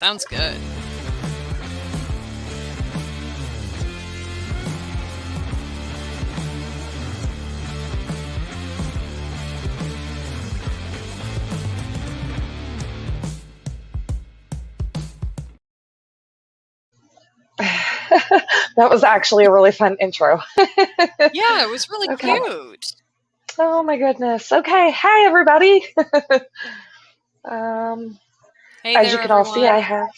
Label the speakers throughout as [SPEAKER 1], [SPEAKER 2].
[SPEAKER 1] Sounds good.
[SPEAKER 2] That was actually a really fun intro.
[SPEAKER 1] Yeah, it was really
[SPEAKER 2] Okay.
[SPEAKER 1] cute.
[SPEAKER 2] Oh my goodness. Okay. Hi, everybody. um,
[SPEAKER 1] Hey
[SPEAKER 2] as you
[SPEAKER 1] there,
[SPEAKER 2] can all see, I
[SPEAKER 1] everyone.
[SPEAKER 2] have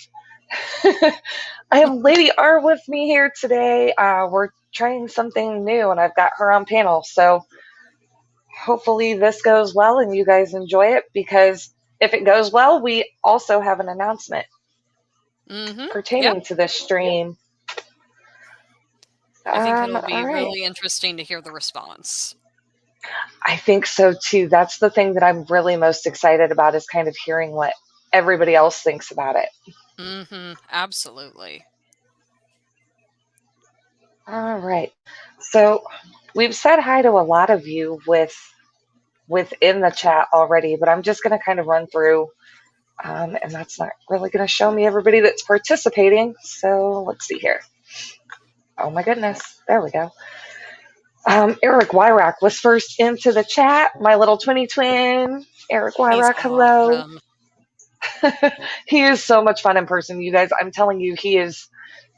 [SPEAKER 2] I have Lady R with me here today. We're trying something new, and I've got her on panel. So hopefully this goes well and you guys enjoy it. Because if it goes well, we also have an announcement
[SPEAKER 1] Mm-hmm. Yep.
[SPEAKER 2] pertaining to this stream.
[SPEAKER 1] I think it'll
[SPEAKER 2] All
[SPEAKER 1] be
[SPEAKER 2] right.
[SPEAKER 1] really interesting to hear the response.
[SPEAKER 2] I think so too. That's the thing that I'm really most excited about is kind of hearing what everybody else thinks about it.
[SPEAKER 1] Mm-hmm. Absolutely.
[SPEAKER 2] All right. So we've said hi to a lot of you within the chat already, but I'm just going to kind of run through, and that's not really going to show me everybody that's participating. So let's see here. Oh my goodness. There we go. Eric Wyrock was first into the chat. My little twin. Eric
[SPEAKER 1] He's
[SPEAKER 2] Wyrock, hello.
[SPEAKER 1] awesome.
[SPEAKER 2] He is so much fun in person, you guys. I'm telling you, he is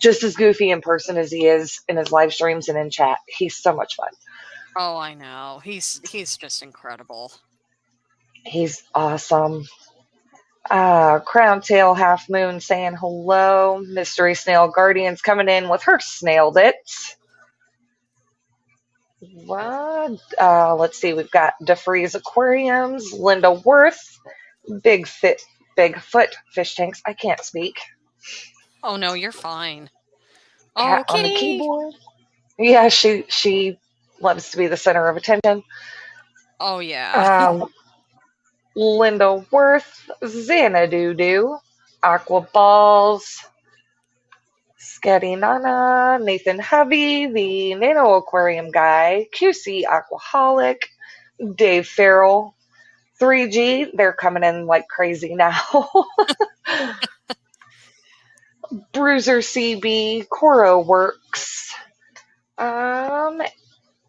[SPEAKER 2] just as goofy in person as he is in his live streams and in chat. He's so much fun.
[SPEAKER 1] Oh, I know. He's just incredible.
[SPEAKER 2] He's awesome. Crown Tail Half Moon saying hello. Mystery Snail Guardians coming in with her snailed it. What? Let's see. We've got DeFreeze Aquariums, Linda Worth, Bigfoot Fish Tanks. I can't speak.
[SPEAKER 1] Oh no, you're fine.
[SPEAKER 2] Cat
[SPEAKER 1] Oh,
[SPEAKER 2] on the
[SPEAKER 1] kitty.
[SPEAKER 2] keyboard. Yeah, she loves to be the center of attention.
[SPEAKER 1] Oh yeah.
[SPEAKER 2] Um, Linda Worth, Xanadu, Aqua Balls, Scatty Nana, Nathan Hovey, the Nano Aquarium guy, QC Aquaholic, Dave Farrell, 3G. They're coming in like crazy now. Bruiser CB, Coro Works, um,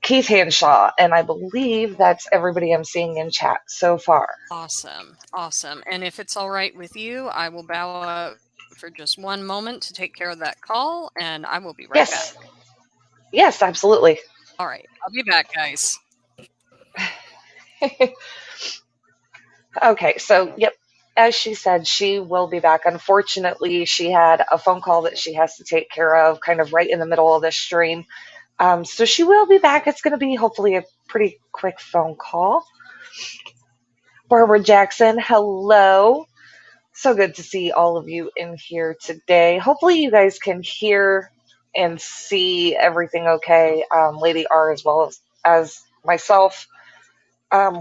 [SPEAKER 2] Keith Hanshaw, and I believe that's everybody I'm seeing in chat so far.
[SPEAKER 1] Awesome. Awesome. And if it's all right with you, I will bow out for just one moment to take care of that call, and I will be right back.
[SPEAKER 2] Yes, yes, absolutely.
[SPEAKER 1] All right. I'll be back, guys.
[SPEAKER 2] Okay, so yep, as she said, she will be back. Unfortunately, she had a phone call that she has to take care of kind of right in the middle of this stream. So she will be back. It's going to be hopefully a pretty quick phone call. Barbara Jackson, hello. So good to see all of you in here today. Hopefully, you guys can hear and see everything okay. Lady R, as well as myself.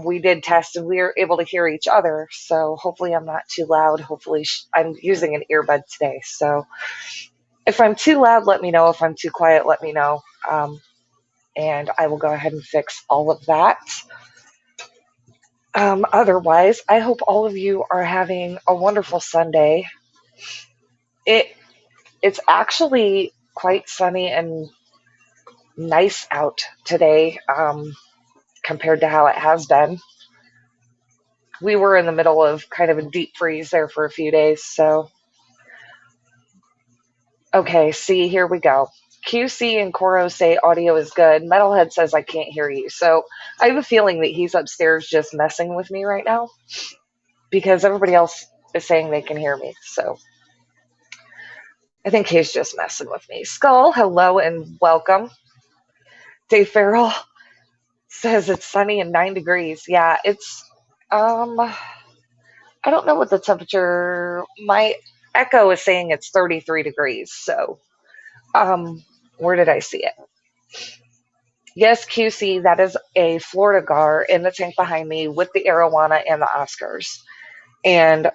[SPEAKER 2] We did test and we were able to hear each other. So hopefully I'm not too loud. Hopefully I'm using an earbud today. So if I'm too loud, let me know. If I'm too quiet, let me know. And I will go ahead and fix all of that. Otherwise, I hope all of you are having a wonderful Sunday. It's actually quite sunny and nice out today, compared to how it has been. We were in the middle of kind of a deep freeze there for a few days. So, okay, see, here we go. QC and Koro say audio is good. Metalhead says I can't hear you. So I have a feeling that he's upstairs just messing with me right now because everybody else is saying they can hear me. So I think he's just messing with me. Skull, hello and welcome. Dave Farrell says it's sunny and 9 degrees. Yeah, it's I don't know what the temperature. My Echo is saying it's 33 degrees. So, where did I see it? Yes, QC, that is a Florida gar in the tank behind me with the arowana and the Oscars. And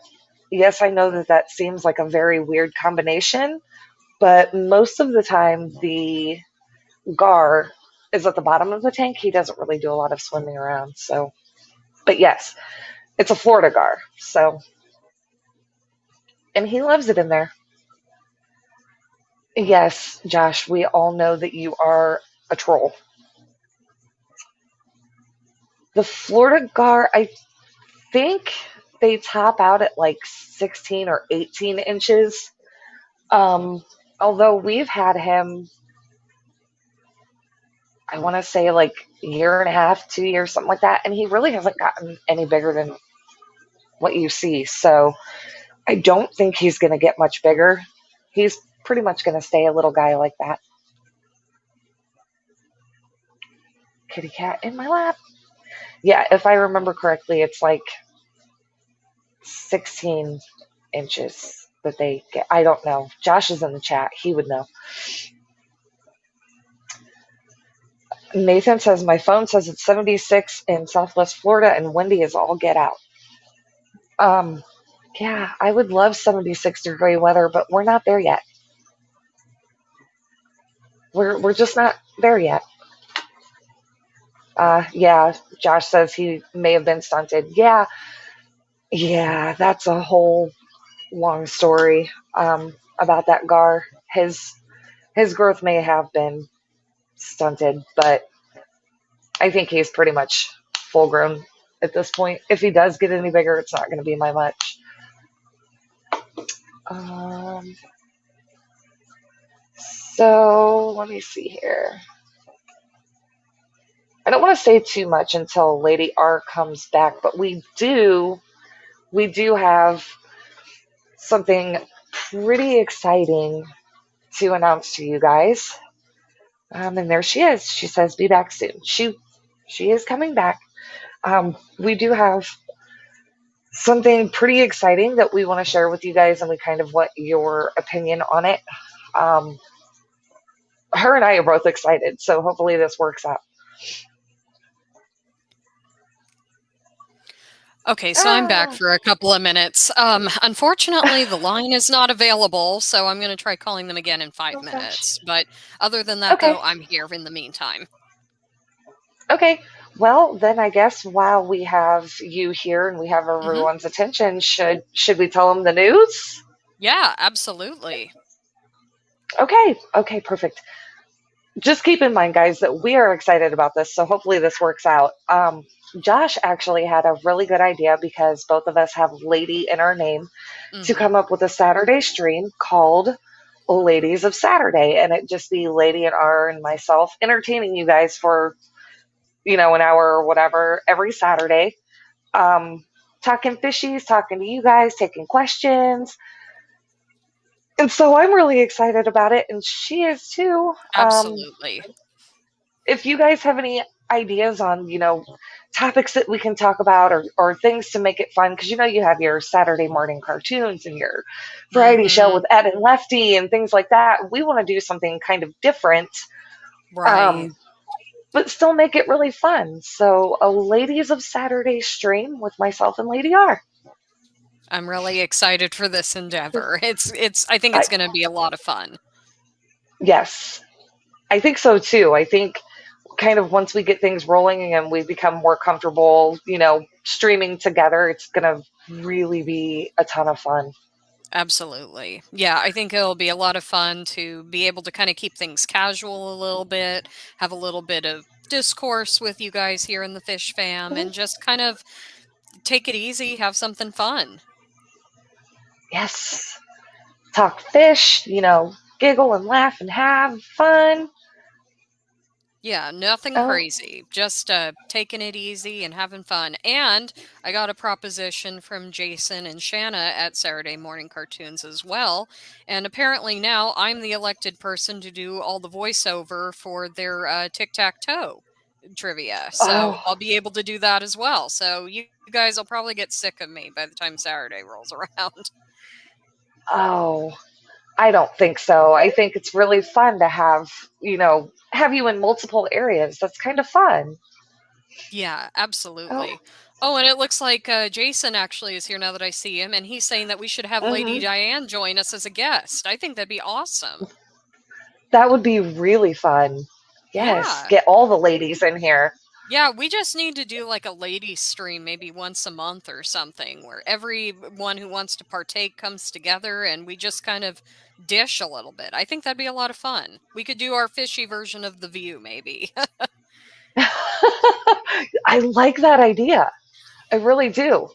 [SPEAKER 2] yes, I know that that seems like a very weird combination, but most of the time the gar is at the bottom of the tank. He doesn't really do a lot of swimming around. So, but yes, it's a Florida gar. So and he loves it in there. Yes, Josh, we all know that you are a troll. The Florida Gar, I think they top out at like 16 or 18 inches. Um, Although we've had him, I want to say like a year and a half, 2 years, something like that, and he really hasn't gotten any bigger than what you see. So I don't think he's going to get much bigger. He's pretty much going to stay a little guy like that. Kitty cat in my lap. Yeah, if I remember correctly, it's like 16 inches that they get. I don't know. Josh is in the chat. He would know. Nathan says, my phone says it's 76 in Southwest Florida and windy as all get out. Um, yeah, I would love 76-degree weather, but we're not there yet. We're just not there yet. Yeah, Josh says he may have been stunted. Yeah, that's a whole long story about that Gar. His growth may have been stunted, but I think he's pretty much full grown at this point. If he does get any bigger, it's not going to be by much. Um, so let me see here. I don't want to say too much until Lady R comes back, but we do have something pretty exciting to announce to you guys. And there she is. She says, "Be back soon." She is coming back. We do have something pretty exciting that we want to share with you guys, and we kind of want your opinion on it. Um, Her and I are both excited, so hopefully this works out.
[SPEAKER 1] Okay, so I'm back
[SPEAKER 2] Ah,
[SPEAKER 1] for a couple of minutes. Unfortunately, the line is not available, so I'm going to try calling them again in five
[SPEAKER 2] oh gosh.
[SPEAKER 1] minutes. But other than that,
[SPEAKER 2] Okay.
[SPEAKER 1] though, I'm here in the meantime.
[SPEAKER 2] Okay. Well, then I guess while we have you here and we have
[SPEAKER 1] Hmm.
[SPEAKER 2] everyone's attention, should we tell them the news?
[SPEAKER 1] Yeah, absolutely.
[SPEAKER 2] Okay. Okay. Perfect. Just keep in mind, guys, that we are excited about this. So hopefully this works out. Josh actually had a really good idea because both of us have lady in our name to
[SPEAKER 1] Hmm.
[SPEAKER 2] come up with a Saturday stream called Ladies of Saturday. And it just be Lady and R and myself entertaining you guys for, an hour or whatever every Saturday. Talking fishies, talking to you guys, taking questions. And so I'm really excited about it, and she is too.
[SPEAKER 1] Absolutely.
[SPEAKER 2] If you guys have any ideas on, topics that we can talk about or things to make it fun, because you have your Saturday morning cartoons and your variety show
[SPEAKER 1] Hmm.
[SPEAKER 2] with Ed and Lefty and things like that. We want to do something kind of different,
[SPEAKER 1] Right.
[SPEAKER 2] um, but still make it really fun. So a Ladies of Saturday stream with myself and Lady R.
[SPEAKER 1] I'm really excited for this endeavor. It's I think
[SPEAKER 2] I,
[SPEAKER 1] it's going to be a lot of fun.
[SPEAKER 2] yes, I think so too. I think kind of once we get things rolling and we become more comfortable, streaming together, it's going to really be a ton of fun.
[SPEAKER 1] Absolutely. Yeah, I think it'll be a lot of fun to be able to kind of keep things casual a little bit, have a little bit of discourse with you guys here in the Fish Fam,
[SPEAKER 2] Mhm.
[SPEAKER 1] and just kind of take it easy, have something fun.
[SPEAKER 2] Yes. Talk fish, giggle and laugh and have fun.
[SPEAKER 1] Yeah, nothing
[SPEAKER 2] Oh,
[SPEAKER 1] crazy. Just taking it easy and having fun. And I got a proposition from Jason and Shanna at Saturday Morning Cartoons as well. And apparently now I'm the elected person to do all the voiceover for their tic tac toe trivia. So
[SPEAKER 2] oh,
[SPEAKER 1] I'll be able to do that as well. So you guys will probably get sick of me by the time Saturday rolls around.
[SPEAKER 2] oh. I don't think so. I think it's really fun to have you in multiple areas. That's kind of fun.
[SPEAKER 1] Yeah,
[SPEAKER 2] Oh,
[SPEAKER 1] absolutely. Oh, and it looks like Jason actually is here now that I see him, and he's saying that we should have Lady
[SPEAKER 2] hmm
[SPEAKER 1] Diane join us as a guest. I think that'd be awesome.
[SPEAKER 2] that would be really fun. Yes,
[SPEAKER 1] Yeah,
[SPEAKER 2] get all the ladies in here.
[SPEAKER 1] Yeah, we just need to do like a ladies stream maybe once a month or something where everyone who wants to partake comes together and we just kind of dish a little bit. I think that'd be a lot of fun. We could do our fishy version of The View maybe.
[SPEAKER 2] I like that idea. I really do.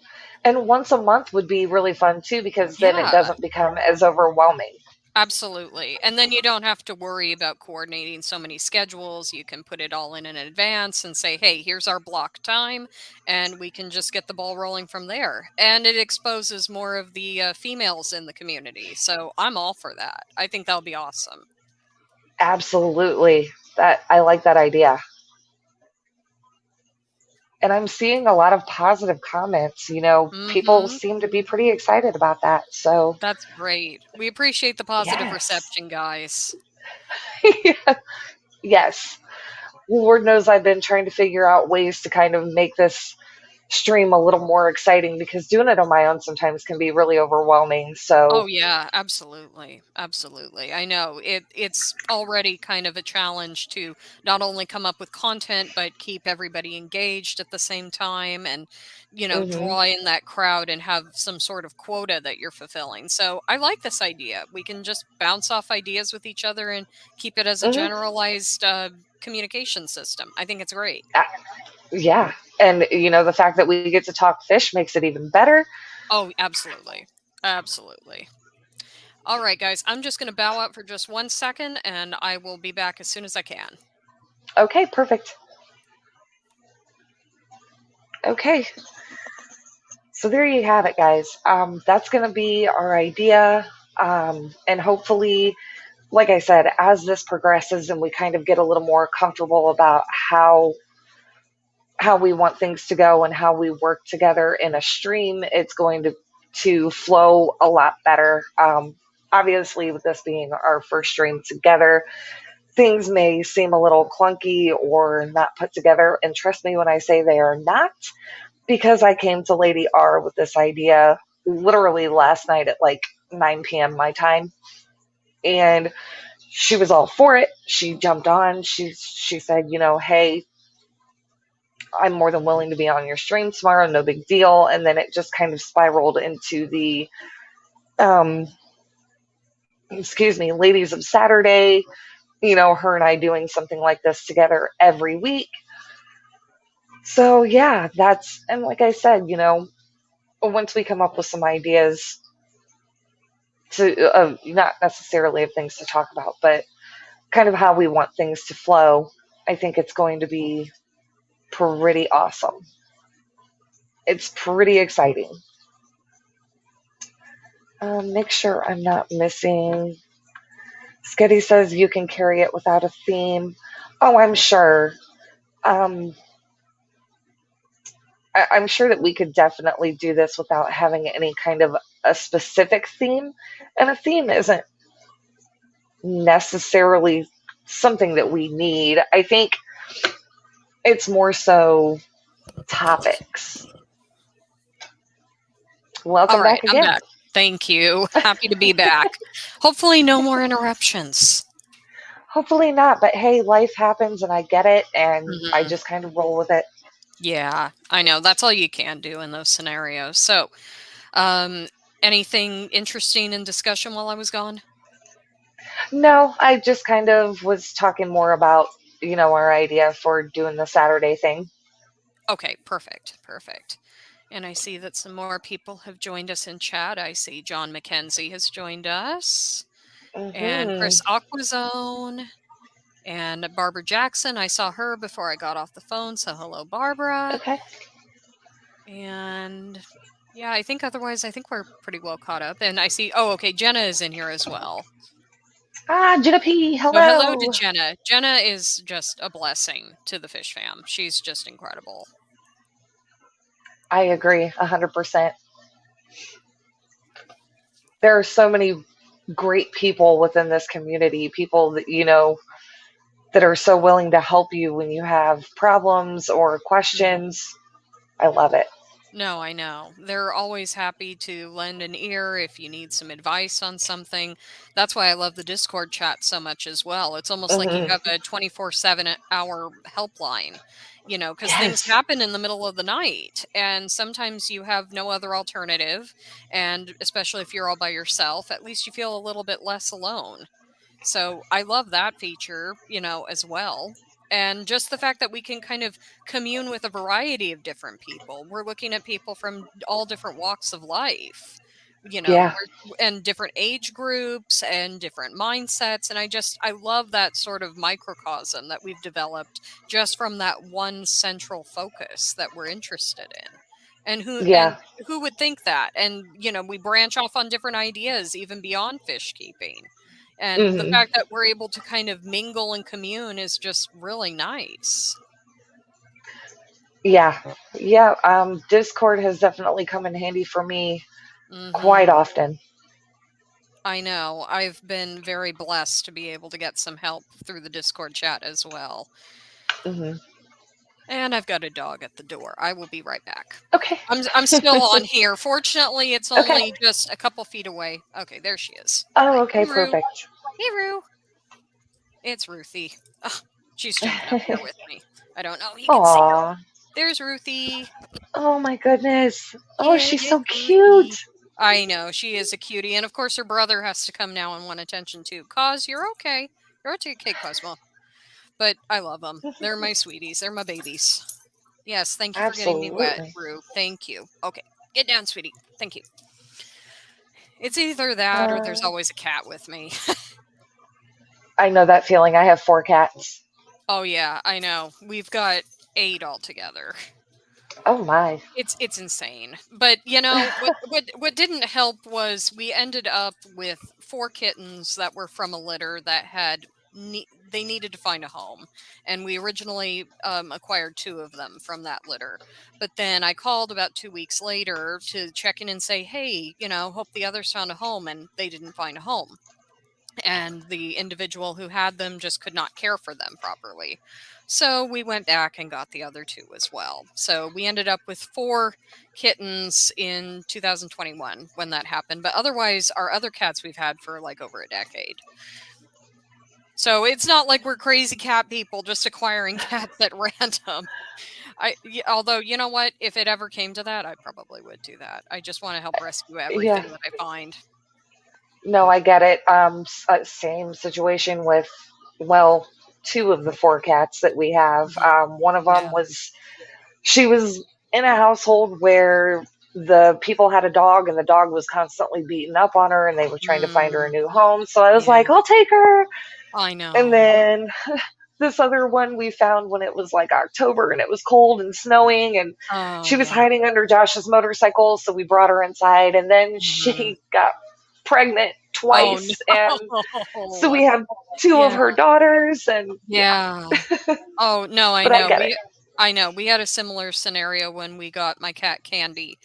[SPEAKER 2] And once a month would be really fun too, because then it
[SPEAKER 1] Yeah.
[SPEAKER 2] doesn't become as overwhelming.
[SPEAKER 1] Absolutely. And then you don't have to worry about coordinating so many schedules. You can put it all in advance and say, hey, here's our block time, and we can just get the ball rolling from there. And it exposes more of the females in the community. So I'm all for that. I think that'll be awesome.
[SPEAKER 2] Absolutely. That I like that idea. And I'm seeing a lot of positive comments. People
[SPEAKER 1] Hmm.
[SPEAKER 2] seem to be pretty excited about that. So,
[SPEAKER 1] That's great. We appreciate the positive
[SPEAKER 2] yes.
[SPEAKER 1] reception, guys.
[SPEAKER 2] Yes. Lord knows I've been trying to figure out ways to kind of make this stream a little more exciting because doing it on my own sometimes can be really overwhelming.
[SPEAKER 1] Oh
[SPEAKER 2] So,
[SPEAKER 1] yeah, absolutely. Absolutely. I know it's already kind of a challenge to not only come up with content but keep everybody engaged at the same time and
[SPEAKER 2] mhm,
[SPEAKER 1] draw in that crowd and have some sort of quota that you're fulfilling. So, I like this idea. We can just bounce off ideas with each other and keep it as a
[SPEAKER 2] mhm,
[SPEAKER 1] generalized communication system. I think it's great.
[SPEAKER 2] yeah. And, the fact that we get to talk fish makes it even better.
[SPEAKER 1] Oh, absolutely. Absolutely. All right, guys, I'm just going to bow out for just 1 second and I will be back as soon as I can.
[SPEAKER 2] Okay, perfect. Okay, so there you have it, guys. That's going to be our idea. And hopefully, like I said, as this progresses and we kind of get a little more comfortable about how we want things to go and how we work together in a stream, it's going to flow a lot better. Obviously, with this being our first stream together, things may seem a little clunky or not put together. And trust me when I say they are not, because I came to Lady R with this idea literally last night at like 9 p.m. my time. And she was all for it. She jumped on. She said, hey, I'm more than willing to be on your stream tomorrow, no big deal. And then it just kind of spiraled into the um excuse me, ladies of Saturday, her and I doing something like this together every week. So yeah, that's, and like I said, once we come up with some ideas to not necessarily of things to talk about, but kind of how we want things to flow, I think it's going to be pretty awesome. It's pretty exciting. Make sure I'm not missing. Sketty says you can carry it without a theme. Oh, I'm sure. Um, I'm sure that we could definitely do this without having any kind of a specific theme. And a theme isn't necessarily something that we need. I think it's more so topics.
[SPEAKER 1] All
[SPEAKER 2] Welcome
[SPEAKER 1] right,
[SPEAKER 2] back
[SPEAKER 1] I'm
[SPEAKER 2] again.
[SPEAKER 1] back. Thank you. Happy to be back. Hopefully, no more interruptions.
[SPEAKER 2] Hopefully not, but hey, life happens and I get it and I
[SPEAKER 1] Hmm.
[SPEAKER 2] just kind of roll with it.
[SPEAKER 1] Yeah, I know. That's all you can do in those scenarios. So, um, anything interesting in discussion while I was gone?
[SPEAKER 2] No, I just kind of was talking more about, our idea for doing the Saturday thing.
[SPEAKER 1] Okay, perfect. Perfect. And I see that some more people have joined us in chat. I see John McKenzie has joined us, and
[SPEAKER 2] Hmm.
[SPEAKER 1] Chris Aquazone, and Barbara Jackson. I saw her before I got off the phone, so hello, Barbara.
[SPEAKER 2] Okay.
[SPEAKER 1] And yeah, I think we're pretty well caught up. And I see, oh, okay, Jenna is in here as well.
[SPEAKER 2] Ah, Jenna P,
[SPEAKER 1] So hello to
[SPEAKER 2] hello.
[SPEAKER 1] Jenna. Jenna is just a blessing to the Fish Fam. She's just incredible.
[SPEAKER 2] I agree 100%. There are so many great people within this community, people that, that are so willing to help you when you have problems or
[SPEAKER 1] Mhm.
[SPEAKER 2] questions. I love it.
[SPEAKER 1] No, I know. They're always happy to lend an ear if you need some advice on something. That's why I love the Discord chat so much as well. It's almost like you
[SPEAKER 2] Hmm.
[SPEAKER 1] have a 24/7 hour helpline. because things
[SPEAKER 2] Yes.
[SPEAKER 1] happen in the middle of the night, and sometimes you have no other alternative. And especially if you're all by yourself, at least you feel a little bit less alone. So I love that feature, as well. And just the fact that we can kind of commune with a variety of different people. We're looking at people from all different walks of life,
[SPEAKER 2] Yeah.
[SPEAKER 1] and different age groups and different mindsets. And I love that sort of microcosm that we've developed just from that one central focus that we're interested in. And
[SPEAKER 2] Yeah.
[SPEAKER 1] who would think that? And we branch off on different ideas even beyond fish keeping. And the
[SPEAKER 2] Hmm.
[SPEAKER 1] fact that we're able to kind of mingle and commune is just really nice.
[SPEAKER 2] Yeah. Yeah. Discord has definitely come in handy for me quite
[SPEAKER 1] Mhm.
[SPEAKER 2] often.
[SPEAKER 1] I know. I've been very blessed to be able to get some help through the Discord chat as well.
[SPEAKER 2] Hmm.
[SPEAKER 1] And I've got a dog at the door. I will be right back.
[SPEAKER 2] Okay.
[SPEAKER 1] I'm still on here. Fortunately, it's
[SPEAKER 2] Okay.
[SPEAKER 1] only just a couple feet away. Okay, there she is.
[SPEAKER 2] Oh,
[SPEAKER 1] Hey,
[SPEAKER 2] okay.
[SPEAKER 1] Rue.
[SPEAKER 2] Perfect.
[SPEAKER 1] Hey, Rue. It's Ruthie. Ugh, she's jumping up here with me. I don't know. You can see her.
[SPEAKER 2] Aw.
[SPEAKER 1] There's Ruthie.
[SPEAKER 2] Oh my goodness. Oh,
[SPEAKER 1] Yeah,
[SPEAKER 2] she's
[SPEAKER 1] there's
[SPEAKER 2] so cute.
[SPEAKER 1] Ruthie. I know, she is a cutie. And of course, her brother has to come now and want attention too. Cause, you're okay. You're okay, Cosmo. But I love them. They're my sweeties. They're my babies. Yes, thank you for getting me wet,
[SPEAKER 2] Absolutely.
[SPEAKER 1] Rue. Thank you. Okay, get down, sweetie. Thank you. It's either that or there's
[SPEAKER 2] Uh,
[SPEAKER 1] always a cat with me.
[SPEAKER 2] I know that feeling. I have 4 cats.
[SPEAKER 1] Oh, yeah, I know. We've got 8 altogether.
[SPEAKER 2] Oh my.
[SPEAKER 1] It's insane. But what didn't help was we ended up with 4 kittens that were from a litter that they needed to find a home, and we originally acquired 2 of them from that litter. But then I called about 2 weeks later to check in and say, hey, hope the others found a home, and they didn't find a home, and the individual who had them just could not care for them properly. So we went back and got the other 2 as well. So we ended up with 4 kittens in 2021 when that happened. But otherwise, our other cats we've had for like over a decade. So it's not like we're crazy cat people just acquiring cats at random. Although, you know what? If it ever came to that, I probably would do that. I just want to help rescue
[SPEAKER 2] Yeah.
[SPEAKER 1] everything that I find.
[SPEAKER 2] No, I get it. Same situation with, well, 2 of the 4 cats that we have.
[SPEAKER 1] Mhm.
[SPEAKER 2] One of them
[SPEAKER 1] Yeah.
[SPEAKER 2] she was in a household where the people had a dog and the dog was constantly beating up on her and they were trying to find her a
[SPEAKER 1] Mm,
[SPEAKER 2] new home. So I was
[SPEAKER 1] yeah.
[SPEAKER 2] like, I'll take her.
[SPEAKER 1] I
[SPEAKER 2] And
[SPEAKER 1] know.
[SPEAKER 2] then this other one we found when it was like October and it was cold and snowing and
[SPEAKER 1] Oh,
[SPEAKER 2] she was
[SPEAKER 1] yeah.
[SPEAKER 2] hiding under Josh's motorcycle, so we brought her inside and then
[SPEAKER 1] Mhm.
[SPEAKER 2] she got pregnant
[SPEAKER 1] Oh,
[SPEAKER 2] twice and so
[SPEAKER 1] no.
[SPEAKER 2] we have 2 of
[SPEAKER 1] Yeah.
[SPEAKER 2] her daughters and yeah,
[SPEAKER 1] Yeah. Oh, no, I
[SPEAKER 2] but I
[SPEAKER 1] know.
[SPEAKER 2] get it.
[SPEAKER 1] We had a similar scenario when we got my cat Candy,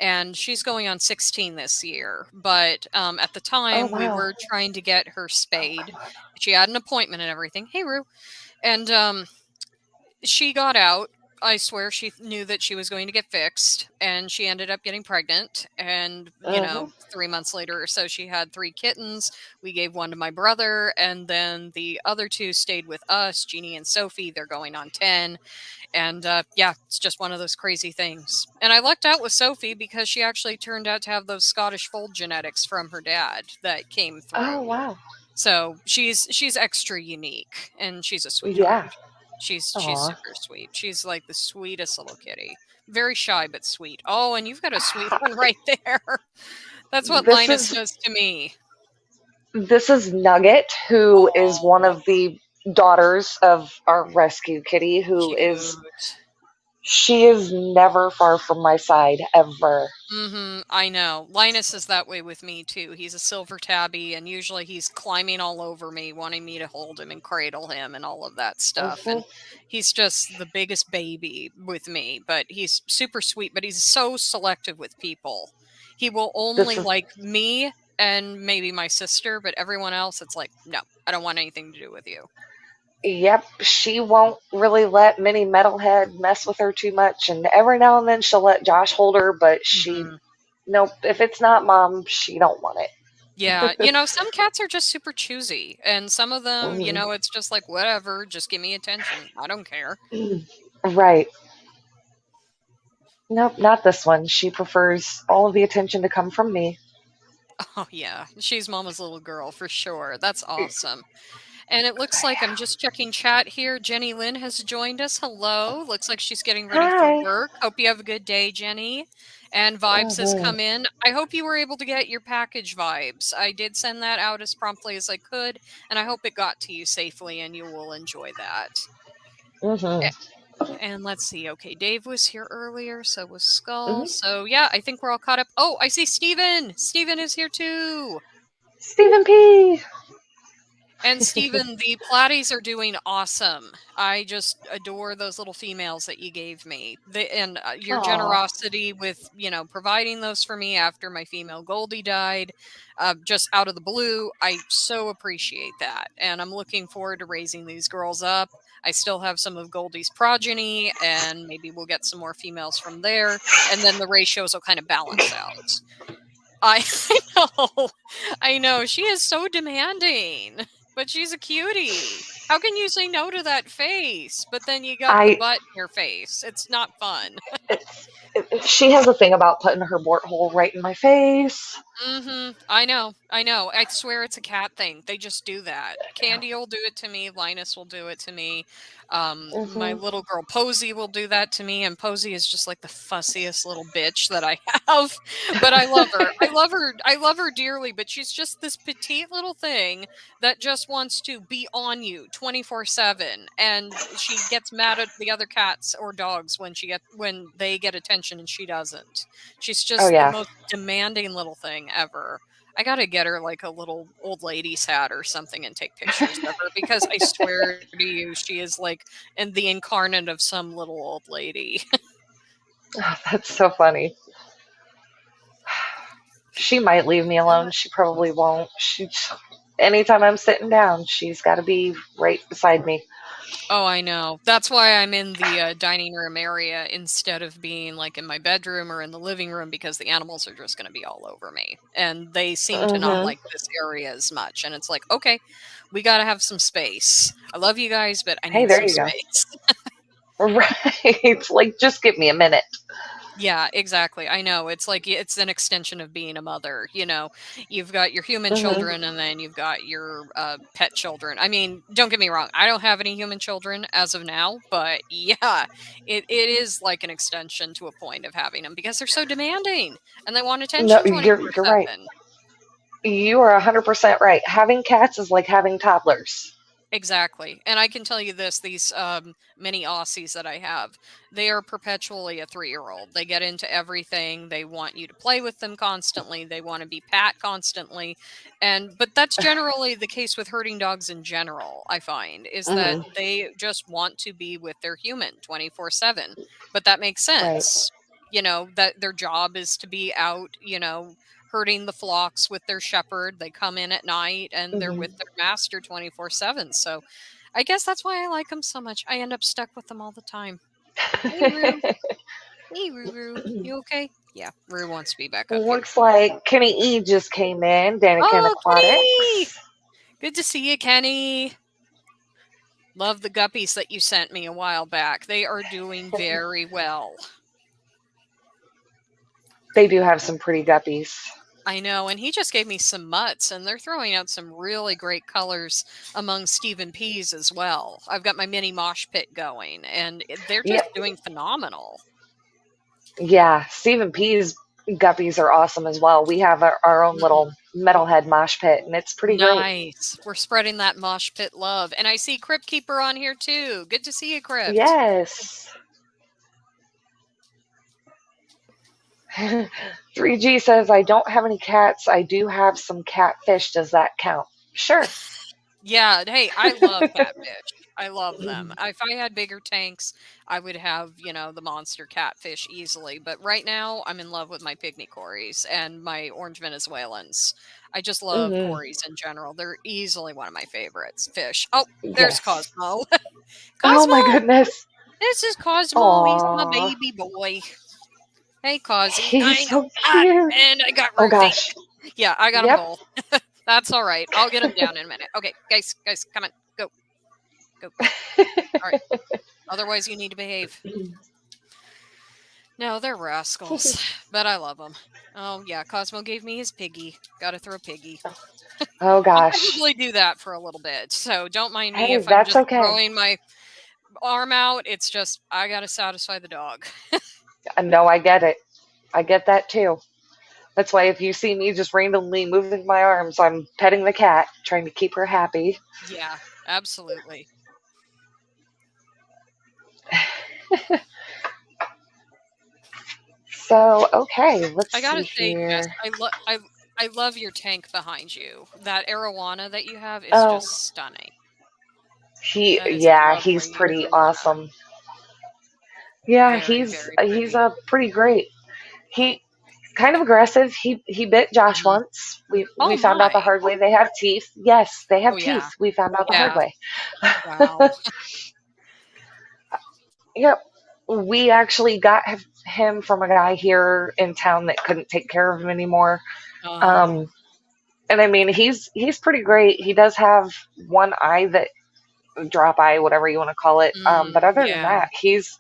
[SPEAKER 1] and she's going on 16 this year. But at the
[SPEAKER 2] Oh
[SPEAKER 1] time, we
[SPEAKER 2] wow.
[SPEAKER 1] were trying to get her spayed. She had an appointment and everything. Hey, Rue. And she got out. I swear she knew that she was going to get fixed, and she ended up getting pregnant. And,
[SPEAKER 2] Hmm.
[SPEAKER 1] 3 months later or so, she had 3 kittens. We gave one to my brother, and then the other 2 stayed with us, Jeannie and Sophie. They're going on 10. And yeah, it's just one of those crazy things. And I lucked out with Sophie because she actually turned out to have those Scottish fold genetics from her dad that came
[SPEAKER 2] Oh
[SPEAKER 1] through.
[SPEAKER 2] wow.
[SPEAKER 1] So she's extra unique, and she's a sweetheart.
[SPEAKER 2] Yeah.
[SPEAKER 1] She's
[SPEAKER 2] Aw.
[SPEAKER 1] super sweet. She's like the sweetest little kitty. Very shy but sweet. Oh, and you've got a sweet one right there. That's what
[SPEAKER 2] This
[SPEAKER 1] Linus
[SPEAKER 2] is
[SPEAKER 1] does to me.
[SPEAKER 2] this is Nugget, who is one
[SPEAKER 1] Oh,
[SPEAKER 2] of the daughters of our rescue kitty, who is
[SPEAKER 1] cute.
[SPEAKER 2] she is never far from my side ever.
[SPEAKER 1] I know. Linus is that way with me too. He's a silver tabby, and usually he's climbing all over me, wanting me to hold him and cradle him and all of that stuff.
[SPEAKER 2] Hmm.
[SPEAKER 1] And he's just the biggest baby with me, but he's super sweet, but he's so selective with people. He will
[SPEAKER 2] This
[SPEAKER 1] only
[SPEAKER 2] is
[SPEAKER 1] like me and maybe my sister, but everyone else, it's like, no, I don't want anything to do with you.
[SPEAKER 2] Yep, she won't really let Minnie Metalhead mess with her too much, and every now and then she'll let Josh hold her, but she
[SPEAKER 1] Mhm.
[SPEAKER 2] nope, if it's not mom, she don't want
[SPEAKER 1] Yeah,
[SPEAKER 2] it.
[SPEAKER 1] some cats are just super choosy, and some of them,
[SPEAKER 2] Mhm.
[SPEAKER 1] it's just like, whatever, just give me attention. I don't care.
[SPEAKER 2] Right. Nope, not this one. She prefers all of the attention to come from me.
[SPEAKER 1] Oh, yeah. She's mama's little girl for sure. That's awesome. And it looks like I'm just checking chat here. Jenny Lynn has joined us. Hello. Looks like she's getting ready for
[SPEAKER 2] Hi.
[SPEAKER 1] work. Hope you have a good day, Jenny. And Vibes has
[SPEAKER 2] Hmm.
[SPEAKER 1] come in. I hope you were able to get your package, Vibes. I did send that out as promptly as I could, and I hope it got to you safely and you will enjoy that.
[SPEAKER 2] Hmm.
[SPEAKER 1] And let's see. Okay, Dave was here earlier, so was Skull.
[SPEAKER 2] Hmm.
[SPEAKER 1] So yeah, I think we're all caught up. Oh, I see Steven. Steven is here too.
[SPEAKER 2] Stephen P.
[SPEAKER 1] And Steven, the platies are doing awesome. I just adore those little females that you gave me. And your
[SPEAKER 2] Aw.
[SPEAKER 1] generosity with, providing those for me after my female Goldie died, just out of the blue. I so appreciate that. And I'm looking forward to raising these girls up. I still have some of Goldie's progeny, and maybe we'll get some more females from there. And then the ratios will kind of balance out. I know. I know. She is so demanding, but she's a cutie. How can you say no to that face? But then you got the
[SPEAKER 2] I.
[SPEAKER 1] butt in your face. It's not fun.
[SPEAKER 2] She has a thing about putting her wart hole right in my face.
[SPEAKER 1] I know. I know. I swear it's a cat thing. They just do that. Candy will do it to me. Linus will do it to me. My
[SPEAKER 2] Hmm.
[SPEAKER 1] little girl Posy will do that to me, and Posy is just like the fussiest little bitch that I have. But I love her. I love her. I love her dearly. But she's just this petite little thing that just wants to be on you 24/7, and she gets mad at the other cats or dogs when they get attention and she doesn't. She's
[SPEAKER 2] Oh
[SPEAKER 1] just the
[SPEAKER 2] yeah.
[SPEAKER 1] most demanding little thing ever. I gotta get her like a little old lady's hat or something and take pictures of her because I swear to you, she is like the incarnate of some little old lady.
[SPEAKER 2] Oh, that's so funny. She might leave me alone. She probably won't. Anytime I'm sitting down, she's got to be right beside me.
[SPEAKER 1] Oh, I know. That's why I'm in the dining room area instead of being like in my bedroom or in the living room because the animals are just going to be all over me. And they seem to not
[SPEAKER 2] Hmm.
[SPEAKER 1] like this area as much. And it's like, okay, we got to have some space. I love you guys, but I
[SPEAKER 2] Hey,
[SPEAKER 1] need
[SPEAKER 2] there
[SPEAKER 1] some
[SPEAKER 2] you go.
[SPEAKER 1] space.
[SPEAKER 2] Right. Like, just give me a minute.
[SPEAKER 1] Yeah, exactly. I know. It's like it's an extension of being a mother. You've got your human
[SPEAKER 2] Hmm.
[SPEAKER 1] children and then you've got your pet children. I mean, don't get me wrong. I don't have any human children as of now, but yeah, it is like an extension to a point of having them because they're so demanding and they want
[SPEAKER 2] No,
[SPEAKER 1] attention
[SPEAKER 2] you're right.
[SPEAKER 1] 24/7.
[SPEAKER 2] You are 100% right. Having cats is like having toddlers.
[SPEAKER 1] Exactly. And I can tell you this, these mini Aussies that I have, they are perpetually a 3-year-old. They get into everything. They want you to play with them constantly. They want to be pat constantly. But that's generally the case with herding dogs in general, I find, is that
[SPEAKER 2] Hmm.
[SPEAKER 1] they just want to be with their human 24/7. But that makes
[SPEAKER 2] Right.
[SPEAKER 1] sense. That their job is to be out, herding the flocks with their shepherd. They come in at night and they're
[SPEAKER 2] Hmm.
[SPEAKER 1] with their master 24/7. So I guess that's why I like them so much. I end up stuck with them all the time. Hey, Rue. Hey, Rue. You okay? Yeah, Rue wants to be back up here.
[SPEAKER 2] Looks like Kenny E just came in. Danican
[SPEAKER 1] Oh, Kenny!
[SPEAKER 2] Aquatics.
[SPEAKER 1] Good to see you, Kenny. Love the guppies that you sent me a while back. They are doing very well.
[SPEAKER 2] They do have some pretty guppies.
[SPEAKER 1] I know, and he just gave me some mutts, and they're throwing out some really great colors among Stephen P's as well. I've got my mini mosh pit going, and they're
[SPEAKER 2] Yeah,
[SPEAKER 1] just doing phenomenal.
[SPEAKER 2] yeah. Stephen P's guppies are awesome as well. We have our own
[SPEAKER 1] Mhm.
[SPEAKER 2] little metalhead mosh pit, and it's pretty great.
[SPEAKER 1] Nice. We're spreading that mosh pit love. And I see Crypt Keeper on here too. Good to see you, Crypt.
[SPEAKER 2] Yes. 3G says, I don't have any cats. I do have some catfish. Does that count? Sure.
[SPEAKER 1] Yeah, hey, I love catfish. I love them. If I had bigger tanks, I would have, the monster catfish easily. But right now, I'm in love with my pygmy cories and my orange Venezuelans. I just love
[SPEAKER 2] Hmm.
[SPEAKER 1] cories in general. They're easily one of my favorites. Fish. Oh, there's
[SPEAKER 2] Yes.
[SPEAKER 1] Cosmo.
[SPEAKER 2] Oh my
[SPEAKER 1] Cosmo!
[SPEAKER 2] goodness.
[SPEAKER 1] This is Cosmo. He's my
[SPEAKER 2] Aw.
[SPEAKER 1] baby boy. Hey, Cosy.
[SPEAKER 2] He's
[SPEAKER 1] I know.
[SPEAKER 2] so cute.
[SPEAKER 1] And I got
[SPEAKER 2] Oh
[SPEAKER 1] Ruthie.
[SPEAKER 2] gosh.
[SPEAKER 1] Yeah, I got them
[SPEAKER 2] Yep.
[SPEAKER 1] both. That's all right. I'll get them down in a minute. Okay, guys, come on, go. Go. All right. Otherwise, you need to behave. No, they're rascals, but I love them. Oh yeah, Cosmo gave me his piggy. Got to throw piggy.
[SPEAKER 2] Oh
[SPEAKER 1] I'll
[SPEAKER 2] gosh.
[SPEAKER 1] probably do that for a little bit. So don't mind me
[SPEAKER 2] Hey,
[SPEAKER 1] if I'm
[SPEAKER 2] that's
[SPEAKER 1] just
[SPEAKER 2] okay.
[SPEAKER 1] throwing my arm out. It's just I got to satisfy the dog.
[SPEAKER 2] No, I get it. I get that too. That's why if you see me just randomly moving my arms, I'm petting the cat, trying to keep her happy.
[SPEAKER 1] Yeah, absolutely.
[SPEAKER 2] So, okay, let's
[SPEAKER 1] I gotta
[SPEAKER 2] see
[SPEAKER 1] say, Jess,
[SPEAKER 2] here.
[SPEAKER 1] I love your tank behind you. That arowana that you have is
[SPEAKER 2] Oh,
[SPEAKER 1] just stunning. That is a
[SPEAKER 2] yeah, he's
[SPEAKER 1] lovely
[SPEAKER 2] pretty
[SPEAKER 1] arowana.
[SPEAKER 2] awesome. Yeah,
[SPEAKER 1] Very,
[SPEAKER 2] he's
[SPEAKER 1] very
[SPEAKER 2] he's
[SPEAKER 1] pretty.
[SPEAKER 2] pretty great. He kind of aggressive. He bit Josh
[SPEAKER 1] Mhm.
[SPEAKER 2] once. We
[SPEAKER 1] Oh
[SPEAKER 2] we found out the
[SPEAKER 1] my.
[SPEAKER 2] hard way. They have teeth. Yes, they
[SPEAKER 1] Oh
[SPEAKER 2] have
[SPEAKER 1] yeah.
[SPEAKER 2] teeth. We found out the hard
[SPEAKER 1] Yeah.
[SPEAKER 2] way.
[SPEAKER 1] Wow.
[SPEAKER 2] Yep. We actually got him from a guy here in town that couldn't take care of him anymore.
[SPEAKER 1] Oh.
[SPEAKER 2] Um, and I mean, he's pretty great. He does have one eye that drop eye, whatever you want to call it. But other than
[SPEAKER 1] Yeah.
[SPEAKER 2] that, he's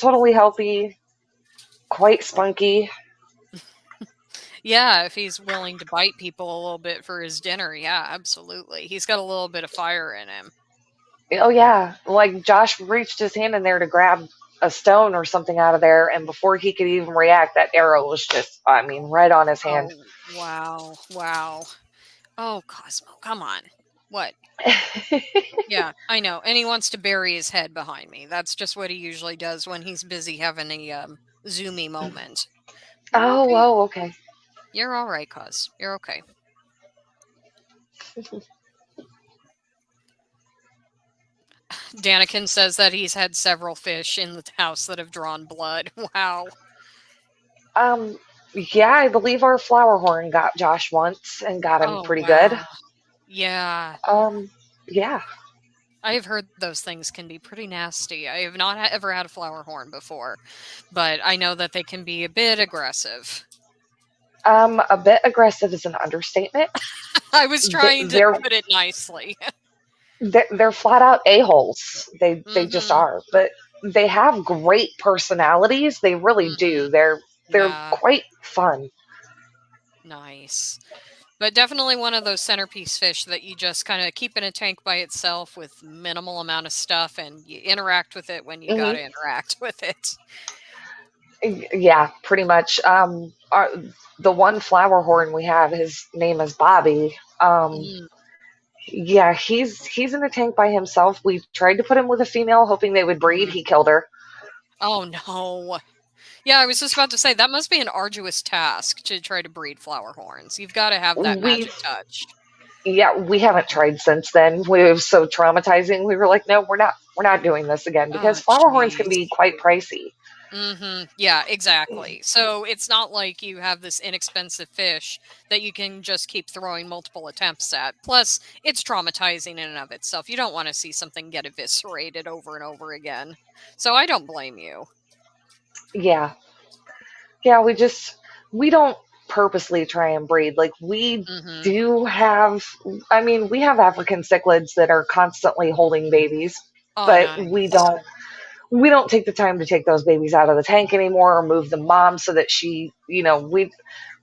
[SPEAKER 2] totally healthy, quite spunky.
[SPEAKER 1] Yeah, if he's willing to bite people a little bit for his dinner, yeah, absolutely. He's got a little bit of fire in him.
[SPEAKER 2] Oh yeah, like Josh reached his hand in there to grab a stone or something out of there, and before he could even react, that arrow was just, I mean, right on his hand.
[SPEAKER 1] Oh, wow. Wow. Oh, Cosmo, come on. What? Yeah, I know. And he wants to bury his head behind me. That's just what he usually does when he's busy having a zoomy moment. You're
[SPEAKER 2] Oh,
[SPEAKER 1] okay.
[SPEAKER 2] whoa, okay.
[SPEAKER 1] You're all right, Cos. You're okay. Danikin says that he's had several fish in the house that have drawn blood. Wow.
[SPEAKER 2] Um, yeah, I believe our flower horn got Josh once and got him
[SPEAKER 1] Oh,
[SPEAKER 2] pretty good.
[SPEAKER 1] wow. Yeah.
[SPEAKER 2] Um, yeah.
[SPEAKER 1] I have heard those things can be pretty nasty. I have not ever had a flower horn before, but I know that they can be a bit aggressive.
[SPEAKER 2] A bit aggressive is an understatement.
[SPEAKER 1] I was
[SPEAKER 2] They-
[SPEAKER 1] trying to
[SPEAKER 2] They're
[SPEAKER 1] put it nicely.
[SPEAKER 2] they're flat out a-holes. They just
[SPEAKER 1] Mhm.
[SPEAKER 2] are. But they have great personalities. They really
[SPEAKER 1] Mhm.
[SPEAKER 2] do. They're
[SPEAKER 1] Yeah,
[SPEAKER 2] quite fun.
[SPEAKER 1] nice. But definitely one of those centerpiece fish that you just kind of keep in a tank by itself with minimal amount of stuff and you interact with it when you got
[SPEAKER 2] Hmm.
[SPEAKER 1] to interact with it.
[SPEAKER 2] Yeah, pretty much. The one flower horn we have, his name is Bobby.
[SPEAKER 1] Mm.
[SPEAKER 2] Yeah, he's in a tank by himself. We tried to put him with a female, hoping they would breed.
[SPEAKER 1] Mhm.
[SPEAKER 2] He killed her.
[SPEAKER 1] Oh no. Yeah, I was just about to say that must be an arduous task to try to breed flower horns. You've got to have that
[SPEAKER 2] We've
[SPEAKER 1] magic touch.
[SPEAKER 2] Yeah, we haven't tried since then. It was so traumatizing. We were like, no, we're not doing this again because
[SPEAKER 1] Oh,
[SPEAKER 2] flower horns can
[SPEAKER 1] jeez.
[SPEAKER 2] be quite pricey.
[SPEAKER 1] Yeah, exactly. So it's not like you have this inexpensive fish that you can just keep throwing multiple attempts at. Plus, it's traumatizing in and of itself. You don't want to see something get eviscerated over and over again. So I don't blame you.
[SPEAKER 2] Yeah, yeah, we don't purposely try and breed. Like we
[SPEAKER 1] Hmm.
[SPEAKER 2] do have, I mean, we have African cichlids that are constantly holding babies,
[SPEAKER 1] Oh,
[SPEAKER 2] but
[SPEAKER 1] nice.
[SPEAKER 2] we don't take the time to take those babies out of the tank anymore or move the mom so that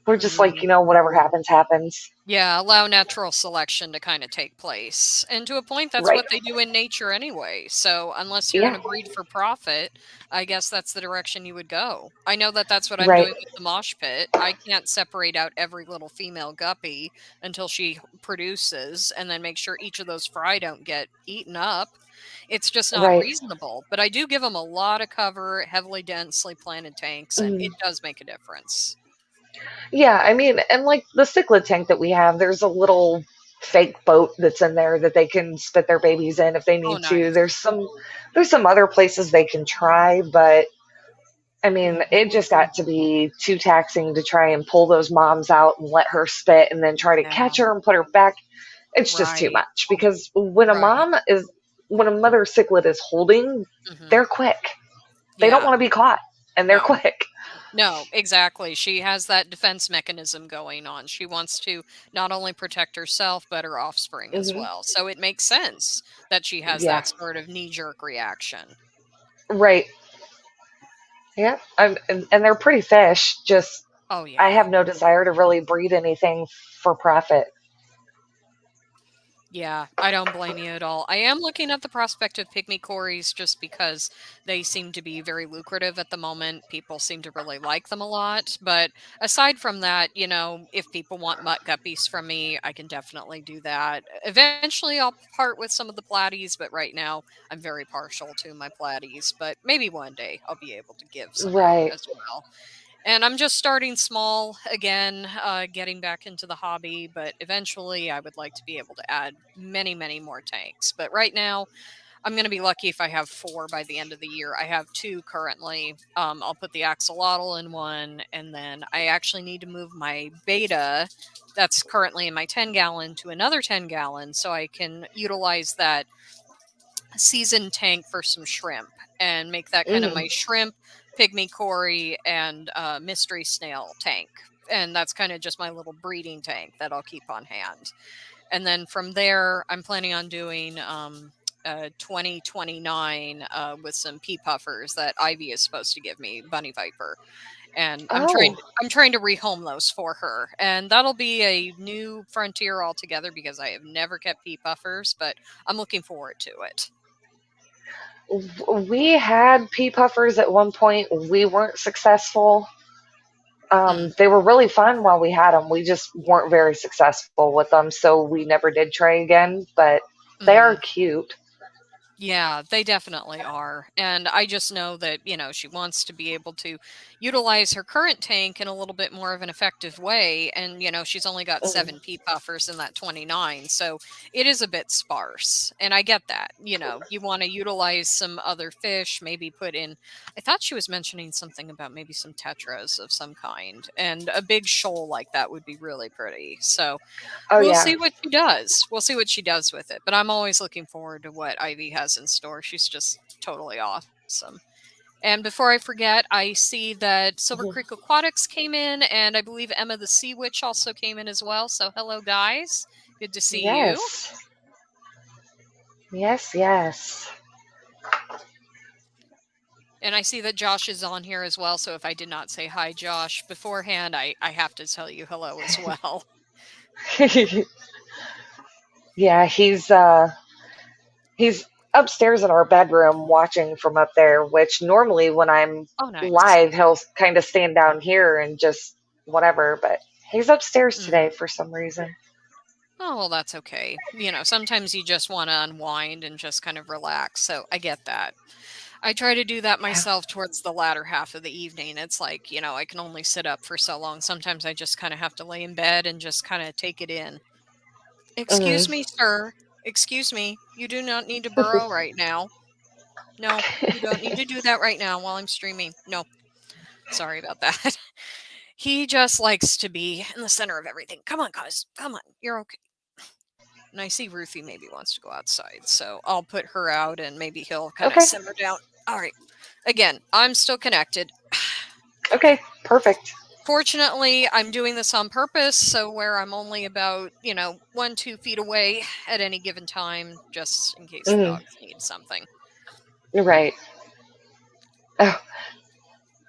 [SPEAKER 2] we're just like,
[SPEAKER 1] Hmm.
[SPEAKER 2] whatever happens, happens.
[SPEAKER 1] Yeah, allow natural selection to kind of take place. And to a point, that's
[SPEAKER 2] Right.
[SPEAKER 1] what they do in nature anyway. So, unless you're going
[SPEAKER 2] Yeah.
[SPEAKER 1] to breed for profit, I guess that's the direction you would go. I know that that's what I'm
[SPEAKER 2] Right.
[SPEAKER 1] doing with the mosh pit. I can't separate out every little female guppy until she produces and then make sure each of those fry don't get eaten up. It's just not
[SPEAKER 2] Right.
[SPEAKER 1] reasonable. But I do give them a lot of cover, heavily densely planted tanks, and
[SPEAKER 2] Mhm.
[SPEAKER 1] it does make a difference.
[SPEAKER 2] Yeah, I mean, and like the cichlid tank that we have, there's a little fake boat that's in there that they can spit their babies in if they
[SPEAKER 1] Oh,
[SPEAKER 2] need to.
[SPEAKER 1] nice.
[SPEAKER 2] There's some other places they can try, but I mean, it just got to be too taxing to try and pull those moms out and let her spit and then try to
[SPEAKER 1] Yeah,
[SPEAKER 2] catch her and put her back. It's just too
[SPEAKER 1] right,
[SPEAKER 2] much because
[SPEAKER 1] right.
[SPEAKER 2] when a mother cichlid is holding,
[SPEAKER 1] Mhm.
[SPEAKER 2] they're quick. They don't
[SPEAKER 1] Yeah,
[SPEAKER 2] want to be caught and they're
[SPEAKER 1] no.
[SPEAKER 2] quick.
[SPEAKER 1] No, exactly. She has that defense mechanism going on. She wants to not only protect herself, but her offspring as
[SPEAKER 2] Hmm.
[SPEAKER 1] well. So it makes sense that she has
[SPEAKER 2] Yeah,
[SPEAKER 1] that sort of knee jerk reaction.
[SPEAKER 2] right. Yeah, and they're pretty fish. Just
[SPEAKER 1] Oh,
[SPEAKER 2] I
[SPEAKER 1] yeah.
[SPEAKER 2] have no desire to really breed anything for profit.
[SPEAKER 1] Yeah, I don't blame you at all. I am looking at the prospect of pygmy cories just because they seem to be very lucrative at the moment. People seem to really like them a lot. But aside from that, if people want mutt guppies from me, I can definitely do that. Eventually, I'll part with some of the platies, but right now, I'm very partial to my platies. But maybe one day I'll be able to give some out
[SPEAKER 2] Right.
[SPEAKER 1] as well. And I'm just starting small again, getting back into the hobby, but eventually I would like to be able to add many, many more tanks. But right now, I'm going to be lucky if I have four by the end of the year. I have two currently. I'll put the axolotl in one, and then I actually need to move my beta that's currently in my 10-gallon to another 10-gallon so I can utilize that seasoned tank for some shrimp and make that kind of
[SPEAKER 2] Hmm.
[SPEAKER 1] my shrimp, pygmy cory, and mystery snail tank. And that's kind of just my little breeding tank that I'll keep on hand. And then from there, I'm planning on doing 2029 with some pea puffers that Ivy is supposed to give me, Bunny Viper, and
[SPEAKER 2] Oh,
[SPEAKER 1] I'm trying to rehome those for her, and that'll be a new frontier altogether because I have never kept pea puffers, but I'm looking forward to it.
[SPEAKER 2] we had pea puffers at one point. We weren't successful.
[SPEAKER 1] Mm.
[SPEAKER 2] They were really fun while we had them. We just weren't very successful with them, so we never did try again. But they are
[SPEAKER 1] Mm.
[SPEAKER 2] cute.
[SPEAKER 1] Yeah, they definitely are. And I just know that, she wants to be able to utilize her current tank in a little bit more of an effective way. And, she's only got
[SPEAKER 2] Mhm.
[SPEAKER 1] 7 pea puffers in that 29. So it is a bit sparse. And I get that. You want to utilize some other fish, maybe put in, I thought she was mentioning something about maybe some tetras of some kind. And a big shoal like that would be really pretty. So,
[SPEAKER 2] Oh
[SPEAKER 1] we'll
[SPEAKER 2] yeah.
[SPEAKER 1] see what she does. We'll see what she does with it. But I'm always looking forward to what Ivy has in store. She's just totally awesome. And before I forget, I see that Silver
[SPEAKER 2] Mhm.
[SPEAKER 1] Creek Aquatics came in, and I believe Emma the Sea Witch also came in as well. So, hello, guys. Good to see you.
[SPEAKER 2] Yes. Yes. Yes.
[SPEAKER 1] And I see that Josh is on here as well. So, if I did not say hi, Josh, beforehand, I have to tell you hello as well.
[SPEAKER 2] Yeah. He's upstairs in our bedroom watching from up there. Which normally when I'm
[SPEAKER 1] Oh, nice.
[SPEAKER 2] live, he'll kind of stand down here and just whatever. But he's upstairs today
[SPEAKER 1] Mm.
[SPEAKER 2] for some reason.
[SPEAKER 1] Oh, well, that's okay. Sometimes you just want to unwind and just kind of relax. So I get that. I try to do that
[SPEAKER 2] Yeah.
[SPEAKER 1] myself towards the latter half of the evening. It's like, I can only sit up for so long. Sometimes I just kind of have to lay in bed and just kind of take it in. Excuse
[SPEAKER 2] Hmm.
[SPEAKER 1] me, sir. Excuse me. You do not need to burrow right now. No, you don't need to do that right now while I'm streaming. No, sorry about that. He just likes to be in the center of everything. Come on, cuz. Come on. You're okay. And I see Ruthie maybe wants to go outside, so I'll put her out and maybe he'll kind of
[SPEAKER 2] Okay.
[SPEAKER 1] simmer down. All right. Again, I'm still connected.
[SPEAKER 2] Okay. Perfect.
[SPEAKER 1] Fortunately, I'm doing this on purpose, so where I'm only about, 1, 2 feet away at any given time, just in case the
[SPEAKER 2] Hmm.
[SPEAKER 1] dogs need something.
[SPEAKER 2] Right. Oh,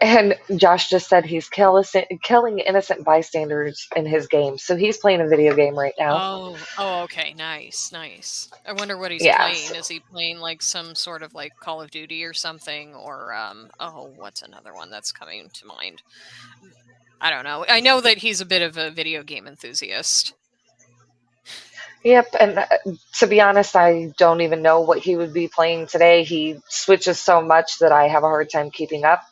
[SPEAKER 2] and Josh just said he's killing innocent bystanders in his game. So he's playing a video game right now.
[SPEAKER 1] Oh, okay, nice, nice. I wonder what he's
[SPEAKER 2] Yes.
[SPEAKER 1] playing. Is he playing like some sort of like Call of Duty or something, or oh, what's another one that's coming to mind? I don't know. I know that he's a bit of a video game enthusiast.
[SPEAKER 2] Yep. And to be honest, I don't even know what he would be playing today. He switches so much that I have a hard time keeping up.